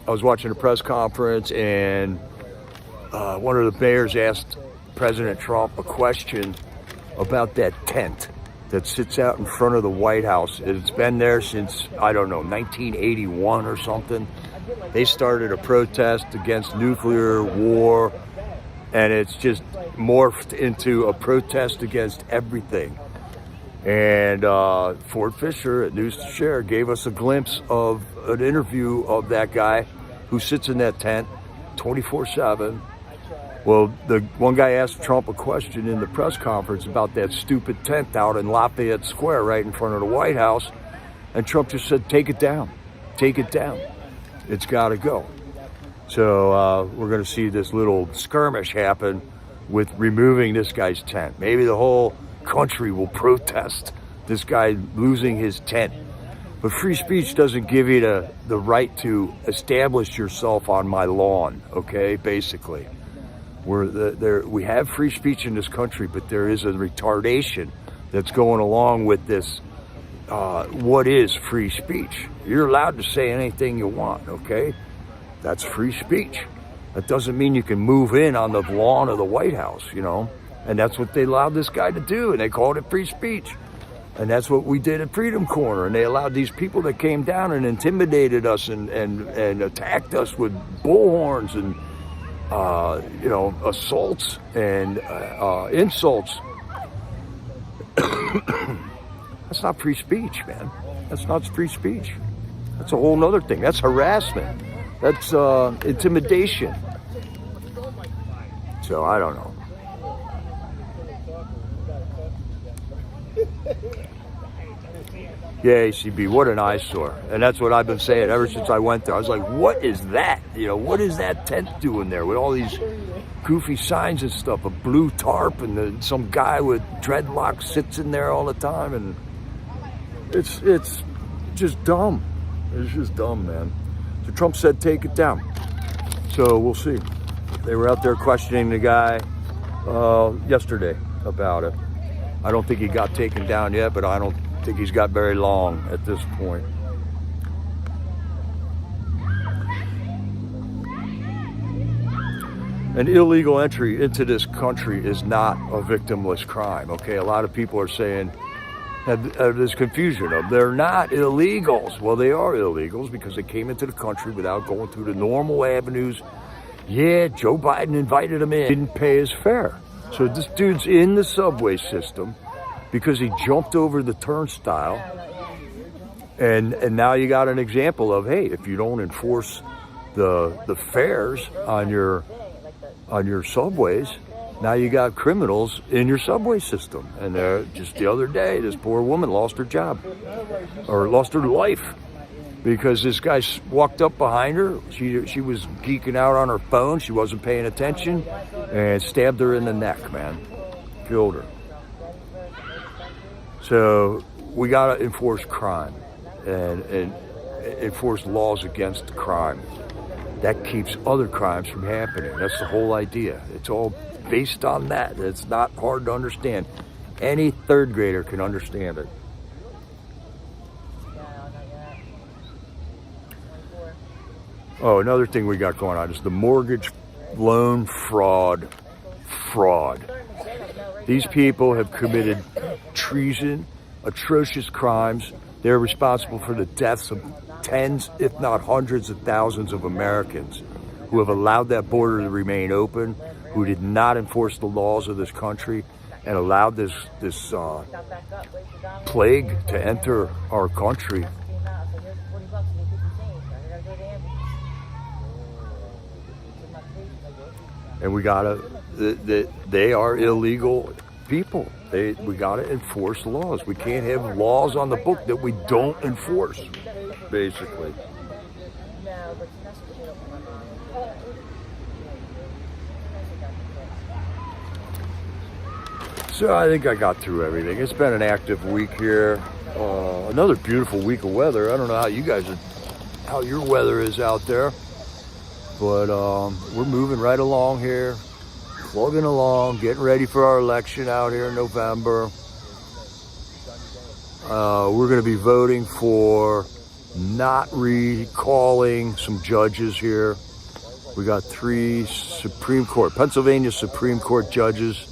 was watching a press conference, and one of the mayors asked President Trump a question about that tent that sits out in front of the White House. It's been there since, I don't know, 1981 or something. They started a protest against nuclear war, and it's just morphed into a protest against everything. And Ford Fisher at News to Share gave us a glimpse of an interview of that guy who sits in that tent 24/7. Well, the one guy asked Trump a question in the press conference about that stupid tent out in Lafayette Square right in front of the White House, and Trump just said, take it down, take it down. It's got to go. So we're going to see this little skirmish happen with removing this guy's tent. Maybe the whole country will protest this guy losing his tent. But free speech doesn't give you the right to establish yourself on my lawn, okay, basically. We have free speech in this country, but there is a retardation that's going along with this. What is free speech? You're allowed to say anything you want, okay? That's free speech. That doesn't mean you can move in on the lawn of the White House, you know? And that's what they allowed this guy to do, and they called it free speech. And that's what we did at Freedom Corner, and they allowed these people that came down and intimidated us and attacked us with bullhorns and assaults and insults. That's not free speech, man. That's not free speech. That's a whole nother thing. That's harassment. That's intimidation. So I don't know. Yeah, ACB, what an eyesore. And that's what I've been saying ever since I went there. I was like, what is that? You know, what is that tent doing there with all these goofy signs and stuff? A blue tarp and some guy with dreadlocks sits in there all the time. And it's just dumb. It's just dumb, man. So Trump said, take it down. So we'll see. They were out there questioning the guy yesterday about it. I don't think he got taken down yet, but I don't think he's got very long at this point. An illegal entry into this country is not a victimless crime, okay? A lot of people are saying, have this confusion of they're not illegals. Well, they are illegals because they came into the country without going through the normal avenues. Yeah, Joe Biden invited them in, didn't pay his fare. So this dude's in the subway system because he jumped over the turnstile. And now you got an example of, hey, if you don't enforce the fares on your subways, now you got criminals in your subway system. And just the other day, this poor woman lost her job, or lost her life, because this guy walked up behind her. She was geeking out on her phone. She wasn't paying attention, and stabbed her in the neck, man. Killed her. So we got to enforce crime and enforce laws against crime. That keeps other crimes from happening. That's the whole idea. It's all based on that. It's not hard to understand. Any third grader can understand it. Oh, another thing we got going on is the mortgage loan fraud. These people have committed treason, atrocious crimes. They're responsible for the deaths of tens, if not hundreds of thousands of Americans who have allowed that border to remain open, who did not enforce the laws of this country, and allowed this plague to enter our country. And we gotta, they are illegal people. We gotta enforce laws. We can't have laws on the book that we don't enforce, basically. So I think I got through everything. It's been an active week here. Another beautiful week of weather. I don't know how you guys how your weather is out there. But we're moving right along here, plugging along, getting ready for our election out here in November. We're going to be voting for not recalling some judges here. We got 3 Pennsylvania Supreme Court judges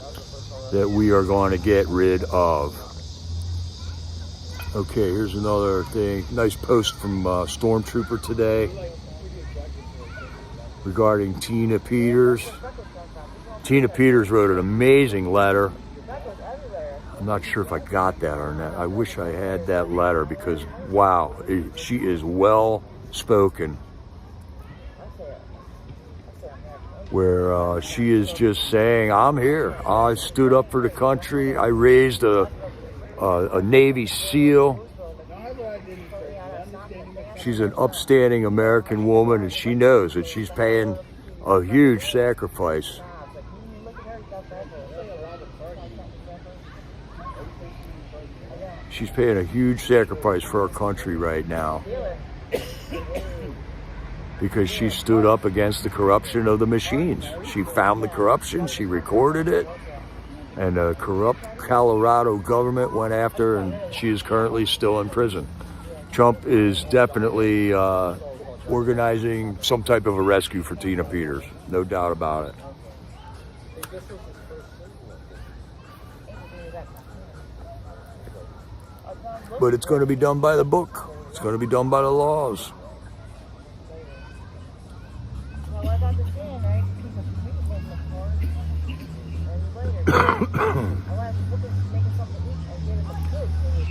that we are going to get rid of. Okay, here's another thing. Nice post from Stormtrooper today regarding Tina Peters. Tina Peters wrote an amazing letter. I'm not sure if I got that or not. I wish I had that letter because, wow, she is well spoken. Where she is just saying, I'm here. I stood up for the country. I raised a Navy SEAL. She's an upstanding American woman, and she knows that she's paying a huge sacrifice. She's paying a huge sacrifice for our country right now because she stood up against the corruption of the machines. She found the corruption, she recorded it, and the corrupt Colorado government went after her, and she is currently still in prison. Trump is definitely organizing some type of a rescue for Tina Peters, no doubt about it. But it's going to be done by the book. It's going to be done by the laws.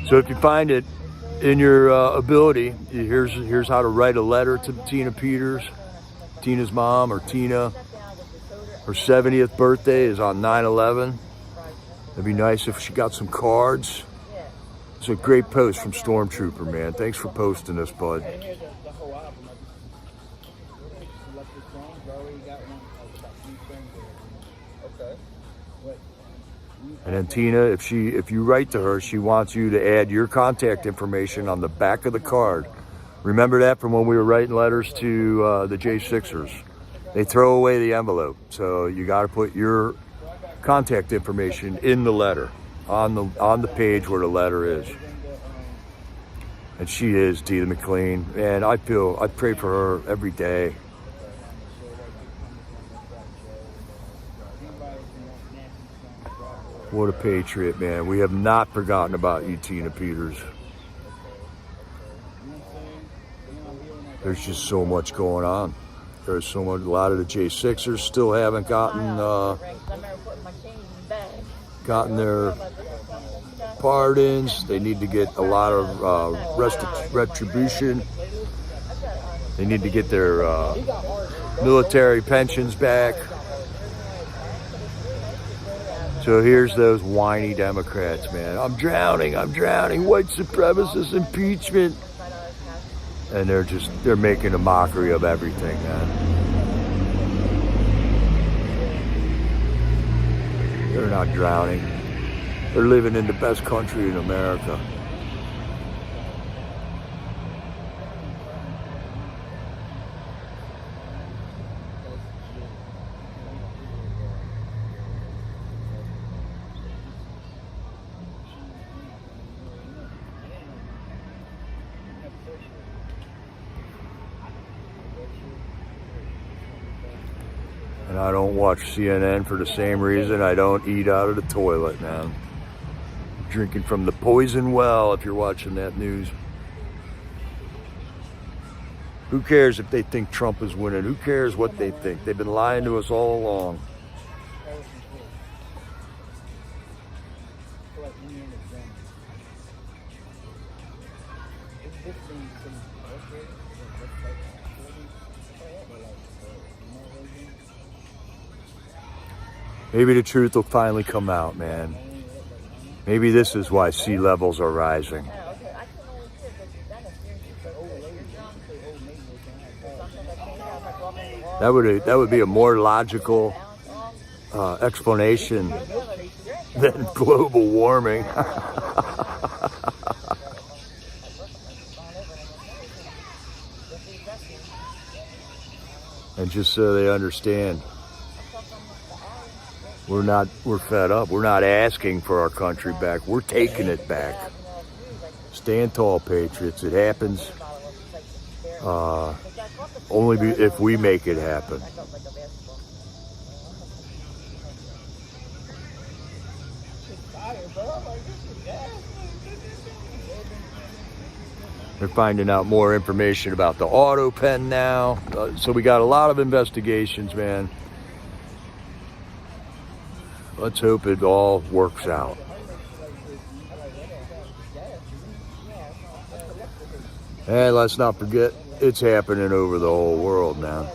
So if you find it in your ability, here's how to write a letter to Tina Peters, Tina's mom, or Tina. Her 70th birthday is on 9/11. It'd be nice if she got some cards. It's a great post from Stormtrooper, man. Thanks for posting this, bud. And then Tina, if you write to her, she wants you to add your contact information on the back of the card. Remember that from when we were writing letters to the J6ers. They throw away the envelope, so you got to put your contact information in the letter, on the page where the letter is. And she is Tina McLean, and I pray for her every day. What a patriot, man. We have not forgotten about you, Tina Peters. There's just so much going on. There's so much. A lot of the J6ers still haven't gotten their pardons. They need to get a lot of retribution. They need to get their military pensions back. So here's those whiny Democrats, man. I'm drowning, white supremacist impeachment. And they're making a mockery of everything, man. They're not drowning. They're living in the best country in America. And I don't watch CNN for the same reason I don't eat out of the toilet, man. Drinking from the poison well if you're watching that news. Who cares if they think Trump is winning? Who cares what they think? They've been lying to us all along. Maybe the truth will finally come out, man. Maybe this is why sea levels are rising. That would be a more logical explanation than global warming. And And just so they understand, we're fed up. We're not asking for our country back. We're taking it back. Stand tall, patriots. It happens only if we make it happen. They're finding out more information about the auto pen now. So we got a lot of investigations, man. Let's hope it all works out. And let's not forget, it's happening over the whole world now.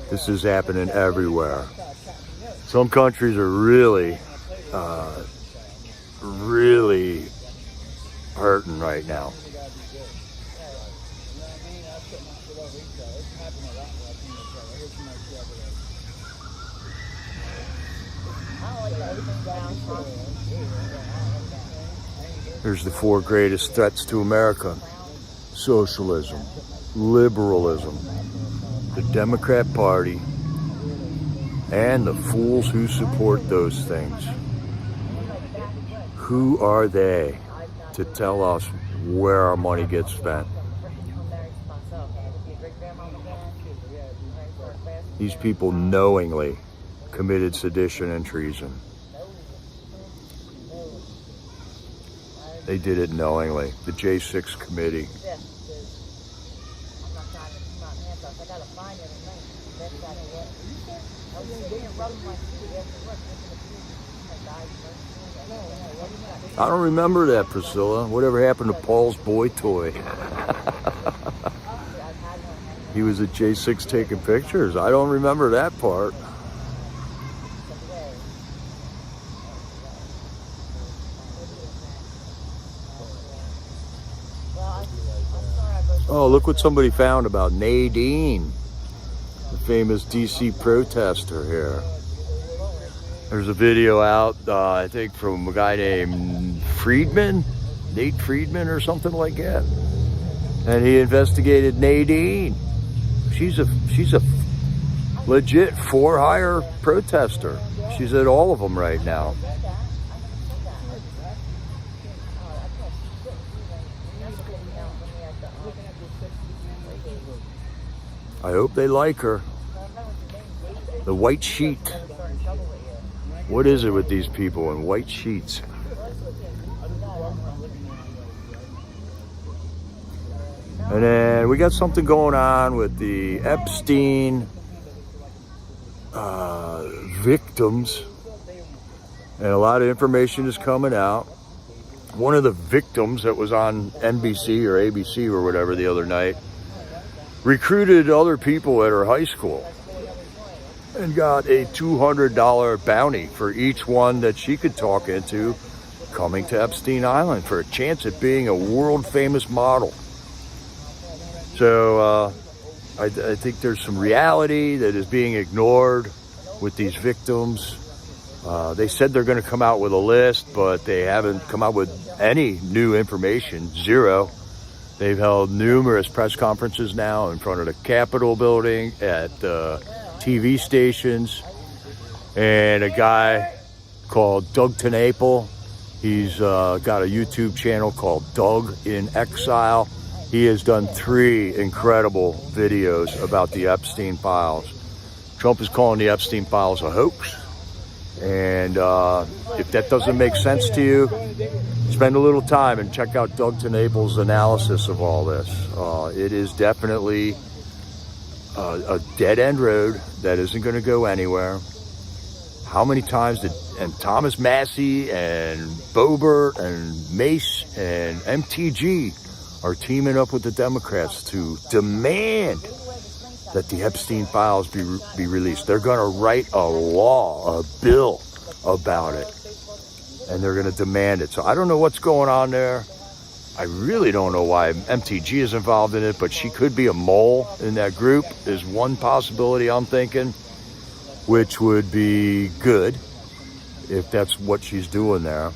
This is happening everywhere. Some countries are really hurting right now. Here's the 4 greatest threats to America: socialism, liberalism, the Democrat Party, and the fools who support those things. Who are they to tell us where our money gets spent? These people knowingly committed sedition and treason. They did it knowingly. The J6 committee. I don't remember that, Priscilla. Whatever happened to Paul's boy toy? He was at J6 taking pictures. I don't remember that part. Oh, look what somebody found about Nadine, the famous DC protester here. There's a video out, I think, from a guy named Friedman, Nate Friedman or something like that. And he investigated Nadine. She's a legit for-hire protester. She's at all of them right now. I hope they like her. The white sheet. What is it with these people in white sheets? And then we got something going on with the Epstein victims. And a lot of information is coming out. One of the victims that was on NBC or ABC or whatever the other night recruited other people at her high school and got a $200 bounty for each one that she could talk into coming to Epstein Island for a chance at being a world famous model. So I think there's some reality that is being ignored with these victims. They said they're going to come out with a list, but they haven't come out with any new information. Zero. They've held numerous press conferences now in front of the Capitol building, at TV stations, and a guy called Doug TenNapel. He's got a YouTube channel called Doug in Exile. He has done 3 incredible videos about the Epstein files. Trump is calling the Epstein files a hoax. And if that doesn't make sense to you, spend a little time and check out Doug TenNapel's analysis of all this. It is definitely a dead-end road that isn't going to go anywhere. How many times did Thomas Massey and Boebert and Mace and MTG are teaming up with the Democrats to demand that the Epstein files be released? They're going to write a law, a bill about it, and they're going to demand it. So I don't know what's going on there. I really don't know why MTG is involved in it, but she could be a mole in that group is one possibility I'm thinking, which would be good if that's what she's doing there.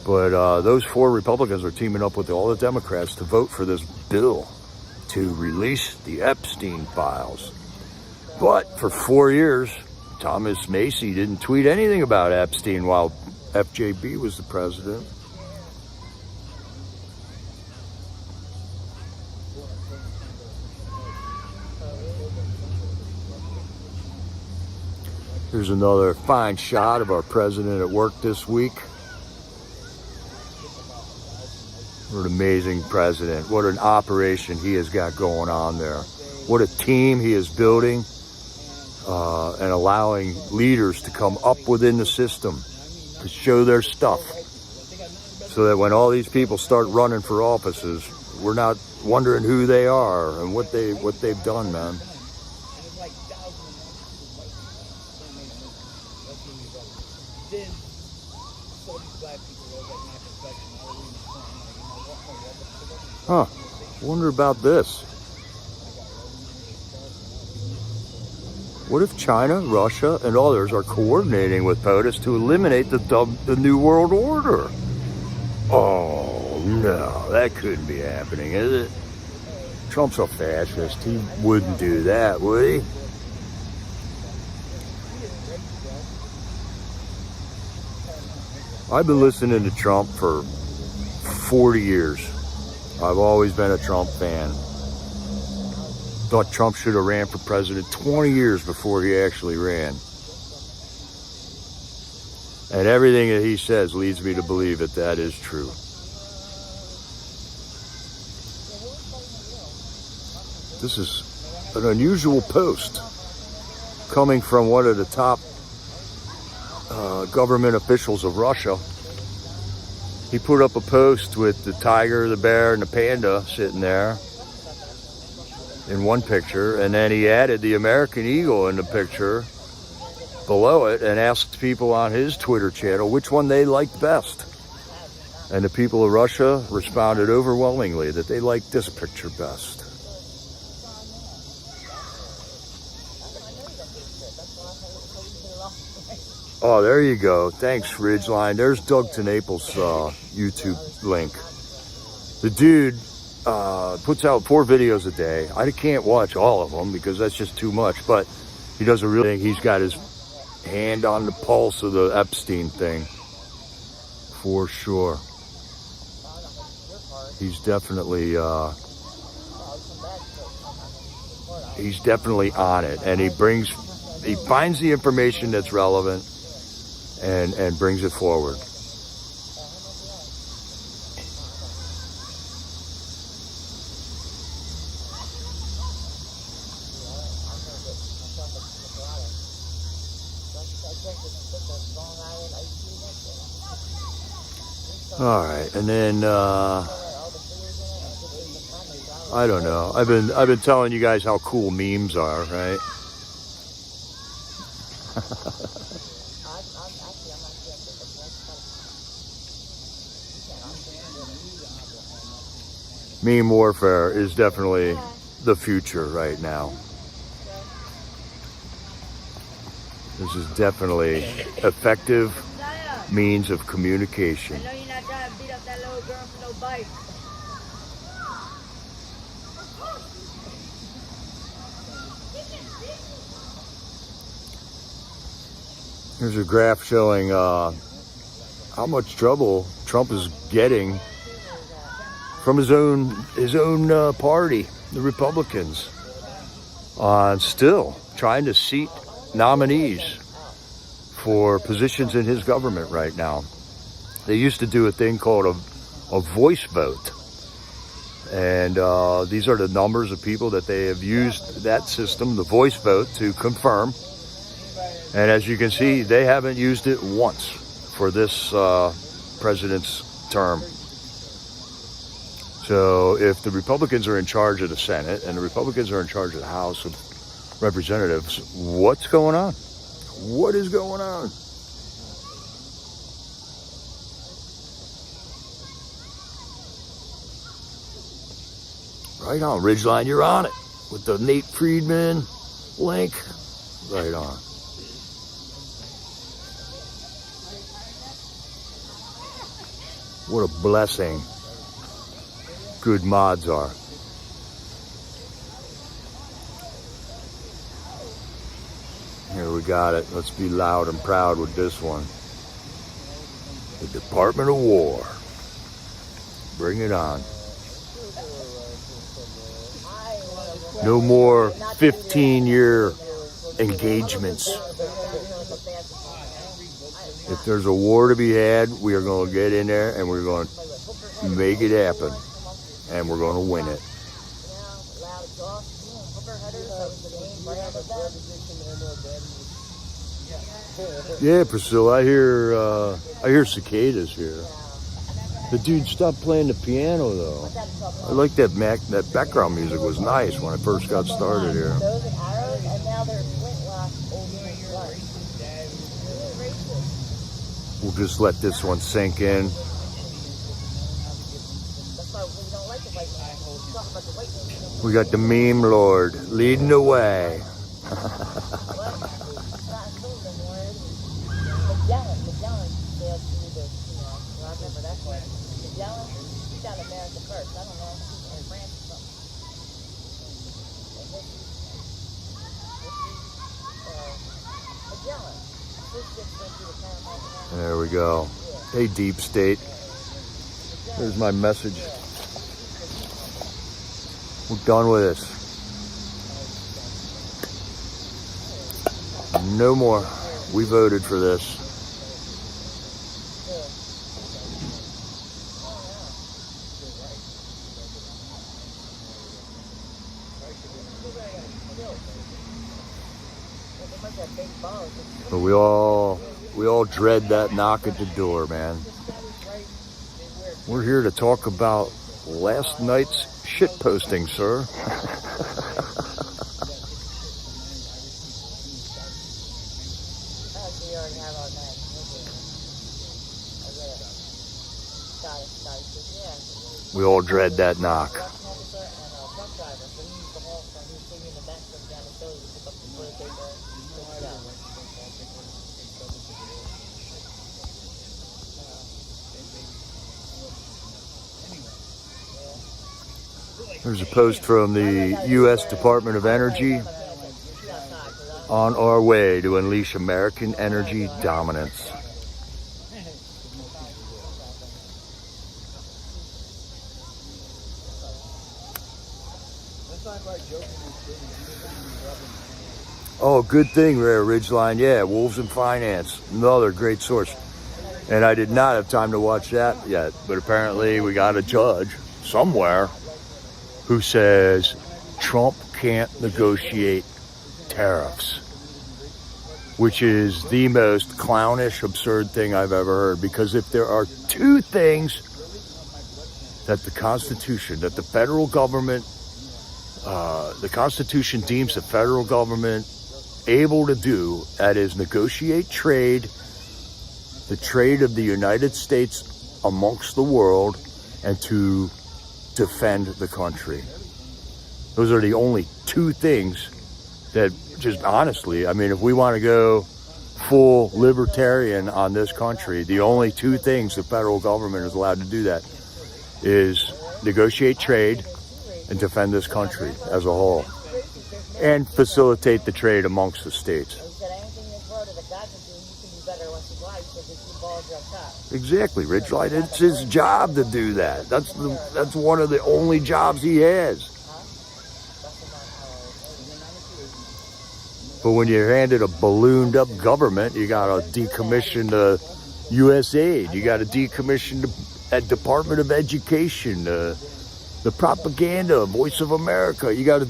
But those 4 Republicans are teaming up with all the Democrats to vote for this bill to release the Epstein files. But for 4 years, Thomas Macy didn't tweet anything about Epstein while FJB was the president. Here's another fine shot of our president at work this week. What an amazing president. What an operation he has got going on there. What a team he is building and allowing leaders to come up within the system to show their stuff. So that when all these people start running for offices, we're not wondering who they are and what they've done, man. Huh, wonder about this. What if China, Russia, and others are coordinating with POTUS to eliminate the New World Order? Oh, no, that couldn't be happening, is it? Trump's a fascist. He wouldn't do that, would he? I've been listening to Trump for 40 years. I've always been a Trump fan. Thought Trump should have ran for president 20 years before he actually ran. And everything that he says leads me to believe that that is true. This is an unusual post coming from one of the top government officials of Russia. He put up a post with the tiger, the bear, and the panda sitting there in one picture, and then he added the American eagle in the picture below it and asked people on his Twitter channel which one they liked best. And the people of Russia responded overwhelmingly that they liked this picture best. Oh, there you go. Thanks, Ridgeline. There's Doug to Naples' YouTube link. The dude puts out 4 videos a day. I can't watch all of them because that's just too much, but he does a real thing. He's got his hand on the pulse of the Epstein thing, for sure. He's definitely on it, and he finds the information that's relevant and brings it forward. All right, and then I don't know. I've been telling you guys how cool memes are, right? Meme warfare is definitely the future right now. This is definitely effective means of communication. I know you're not trying to beat up that little girl for no bite. Here's a graph showing how much trouble Trump is getting from his own party, the Republicans, on still trying to seat nominees for positions in his government right now. They used to do a thing called a voice vote. And these are the numbers of people that they have used that system, the voice vote, to confirm. And as you can see, they haven't used it once for this president's term. So if the Republicans are in charge of the Senate and the Republicans are in charge of the House of Representatives, what's going on? What is going on? Right on, Ridgeline, you're on it with the Nate Friedman link. Right on. What a blessing good mods are. Here we got it. Let's be loud and proud with this one. The Department of War. Bring it on. No more 15-year engagements. If there's a war to be had, we are going to get in there and we're going to make it happen. And we're going to win it. Yeah, Priscilla, I hear cicadas here. The dude stopped playing the piano though. I like that that background music was nice when I first got started here. We'll just let this one sink in. We got the meme lord leading the way. There we go. Hey, Deep State. Here's my message. We're done with this. No more. We voted for this. But we all dread that knock at the door, man. We're here to talk about last night's shit posting, sir. We all dread that knock. There's a post from the U.S. Department of Energy. On our way to unleash American energy dominance. Oh, good thing, Rare Ridgeline. Yeah, Wolves in Finance. Another great source. And I did not have time to watch that yet. But apparently we got a judge somewhere who says Trump can't negotiate tariffs, which is the most clownish, absurd thing I've ever heard. Because if there are two things that the Constitution, that the federal government, the Constitution deems the federal government able to do, that is negotiate trade, the trade of the United States amongst the world, and to defend the country. Those are the only two things that, just honestly, I mean, if we want to go full libertarian on this country, the only two things the federal government is allowed to do that is negotiate trade and defend this country as a whole, and facilitate the trade amongst the states. Exactly, Ridgeline. It's his job to do that. That's one of the only jobs he has. But when you're handed a ballooned up government, you got to decommission the USAID. You got to decommission the Department of Education, the propaganda, Voice of America. You got to,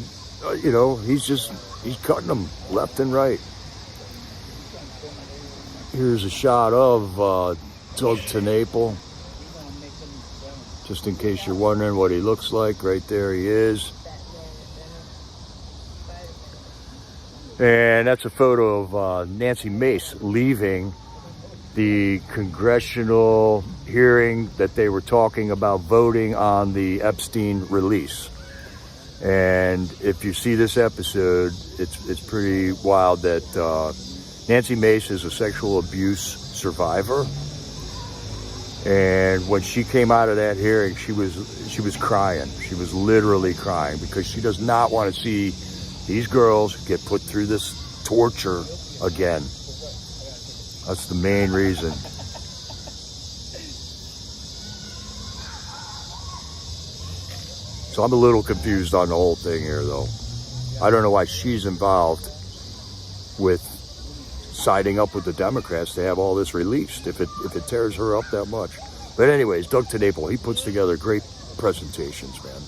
he's cutting them left and right. Here's a shot of Doug TenNapel. Just in case you're wondering what he looks like, right there he is. And that's a photo of Nancy Mace leaving the congressional hearing that they were talking about voting on the Epstein release. And if you see this episode, it's pretty wild that Nancy Mace is a sexual abuse survivor. And when she came out of that hearing, she was crying. She was literally crying because she does not want to see these girls get put through this torture again. That's the main reason. So I'm a little confused on the whole thing here, though. I don't know why she's involved with siding up with the Democrats to have all this released if it tears her up that much. But anyways, Doug TeNapel, he puts together great presentations, man.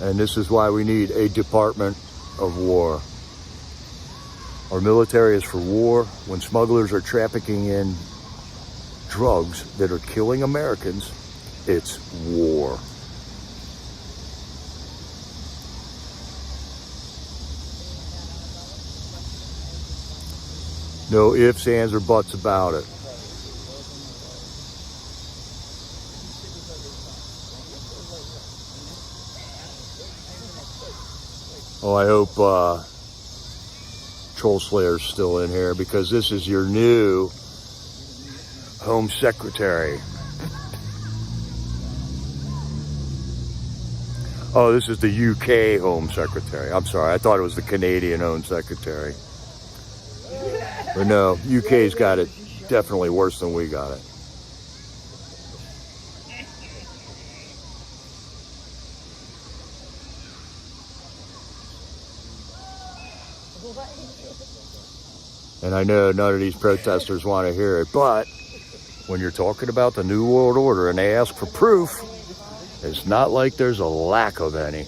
And this is why we need a Department of War. Our military is for war. When smugglers are trafficking in drugs that are killing Americans, it's war. No ifs, ands, or buts about it. Oh, I hope Troll Slayer's still in here, because this is your new Home Secretary. Oh, this is the UK Home Secretary. I'm sorry, I thought it was the Canadian Home Secretary. But no, UK's got it definitely worse than we got it. And I know none of these protesters want to hear it, but when you're talking about the New World Order and they ask for proof, it's not like there's a lack of any.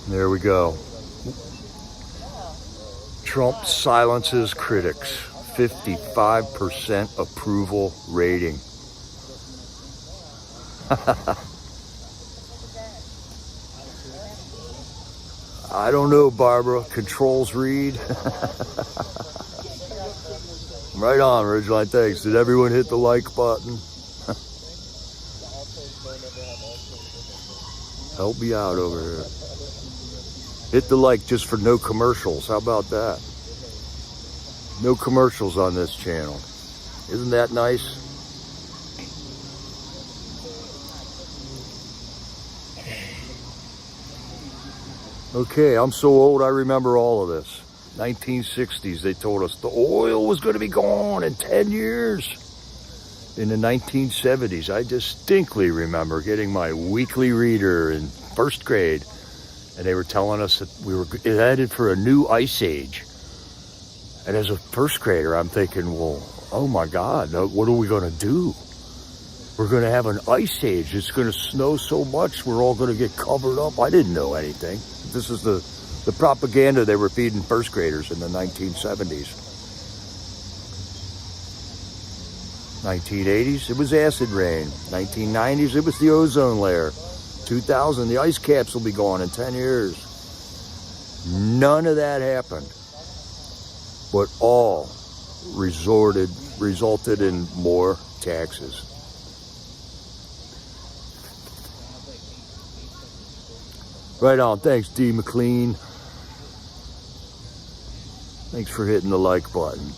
There we go. Trump silences critics. 55% approval rating. I don't know, Barbara. Controls read. Right on, Ridgeline. Thanks. Did everyone hit the like button? Help me out over here. Hit the like just for no commercials. How about that? No commercials on this channel. Isn't that nice? Okay, I'm so old I remember all of this. 1960s, they told us the oil was going to be gone in 10 years. In the 1970s, I distinctly remember getting my weekly reader in first grade. And they were telling us that we were headed for a new ice age. And as a first grader, I'm thinking, well, oh my God, what are we going to do? We're going to have an ice age. It's going to snow so much, we're all going to get covered up. I didn't know anything. This is the propaganda they were feeding first graders in the 1970s. 1980s, it was acid rain. 1990s, it was the ozone layer. 2000, the ice caps will be gone in 10 years. None of that happened. But all resulted in more taxes. Right on. Thanks, D. McLean. Thanks for hitting the like button.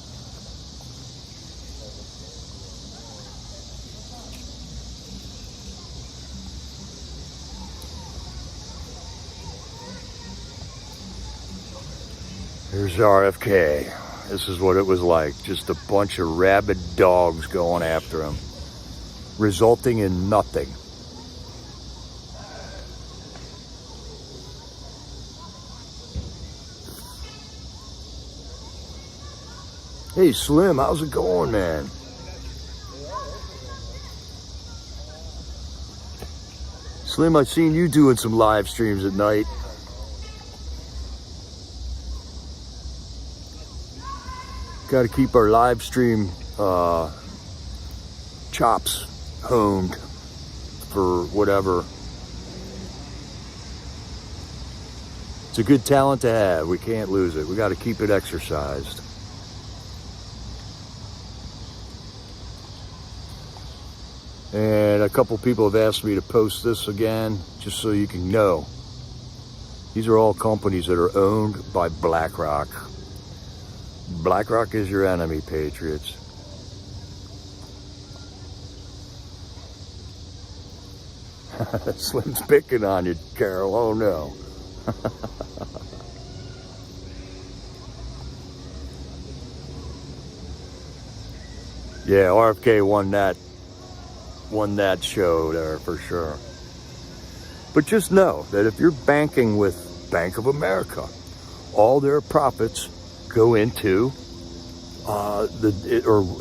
Here's RFK. This is what it was like. Just a bunch of rabid dogs going after him, resulting in nothing. Hey, Slim, how's it going, man? Slim, I've seen you doing some live streams at night. Got to keep our live stream chops honed for whatever It's a good talent to have. We can't lose it. We got to keep it exercised. And a couple people have asked me to post this again, just so you can know. These are all companies that are owned by BlackRock. BlackRock is your enemy, Patriots. Slim's picking on you, Carol. Oh no. Yeah, RFK won that show there for sure. But just know that if you're banking with Bank of America, all their profits go into or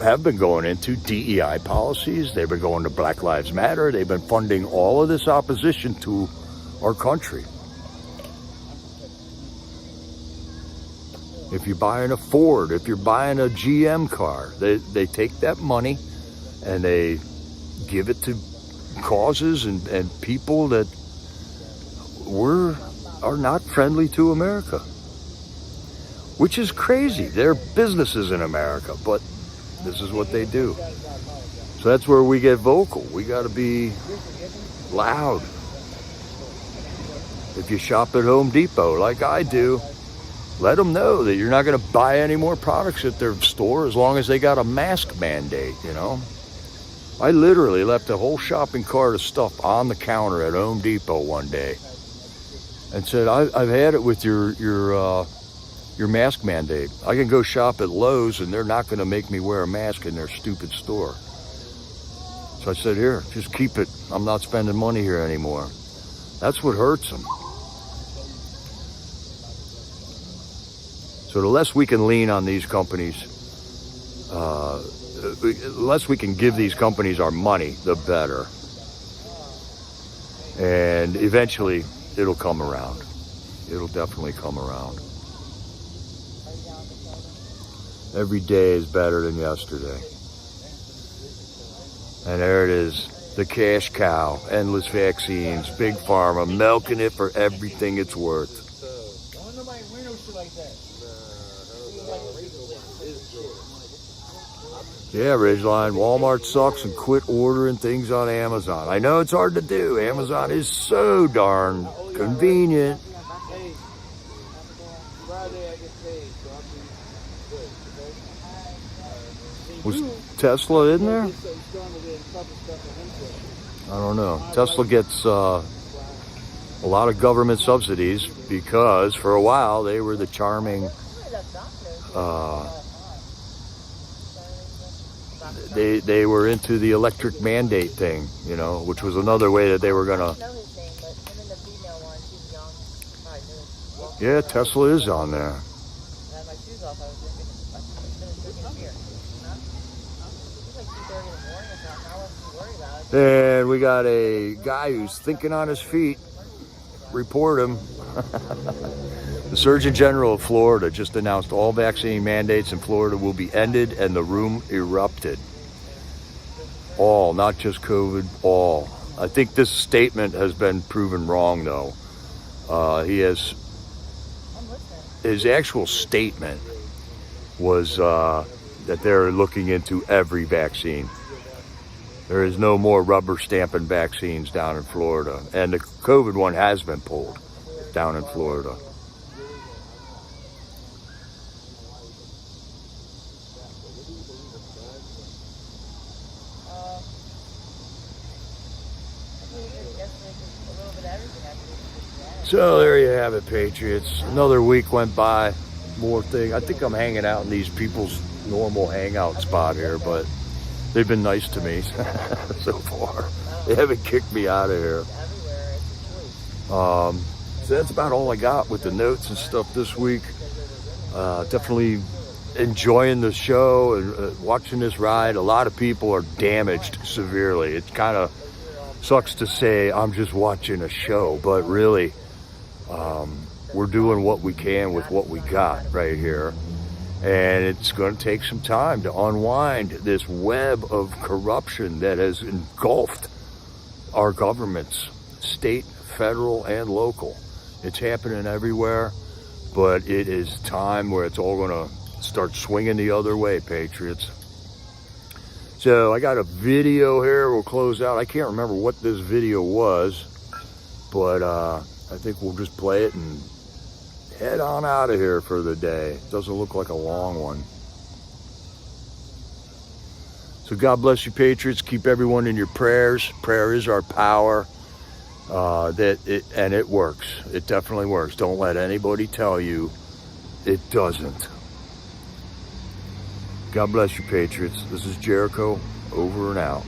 have been going into DEI policies. They've been going to Black Lives Matter. They've been funding all of this opposition to our country. If you're buying a Ford, if you're buying a GM car, they take that money and they give it to causes and people that are not friendly to America. Which is crazy. They're businesses in America, but this is what they do. So that's where we get vocal. We got to be loud. If you shop at Home Depot, like I do, let them know that you're not going to buy any more products at their store as long as they got a mask mandate, you know. I literally left a whole shopping cart of stuff on the counter at Home Depot one day and said, I've had it with your mask mandate. I can go shop at Lowe's and they're not going to make me wear a mask in their stupid store. So I said, here, just keep it. I'm not spending money here anymore. That's what hurts them. So the less we can lean on these companies, the less we can give these companies our money, the better. And eventually it'll come around. It'll definitely come around. Every day is better than yesterday. And there it is, the cash cow, endless vaccines, big pharma, milking it for everything it's worth. Yeah, Ridgeline, Walmart sucks and quit ordering things on Amazon. I know it's hard to do. Amazon is so darn convenient. Was Tesla in there? I don't know. Tesla gets a lot of government subsidies because for a while they were the charming, they were into the electric mandate thing, you know, which was another way that they were gonna. Yeah, Tesla is on there. And we got a guy who's thinking on his feet. Report him. The Surgeon General of Florida just announced all vaccine mandates in Florida will be ended, and the room erupted. All, not just COVID, all. I think this statement has been proven wrong, though. His actual statement was that they're looking into every vaccine. There is no more rubber stamping vaccines down in Florida. And the COVID one has been pulled down in Florida. So there you have it, Patriots. Another week went by. More thing. I think I'm hanging out in these people's normal hangout spot here, but they've been nice to me so far. They haven't kicked me out of here. So that's about all I got with the notes and stuff this week. Definitely enjoying the show and watching this ride. A lot of people are damaged severely. It kind of sucks to say I'm just watching a show, but really, we're doing what we can with what we got right here. And it's going to take some time to unwind this web of corruption that has engulfed our governments, state, federal, and local. It's happening everywhere, but it is time where it's all gonna start swinging the other way, Patriots. So I got a video here. We'll close out. I can't remember what this video was, but I think we'll just play it and head on out of here for the day. Doesn't look like a long one. So God bless you, Patriots. Keep everyone in your prayers. Prayer is our power. And it works. It definitely works. Don't let anybody tell you it doesn't. God bless you, Patriots. This is Jericho, over and out.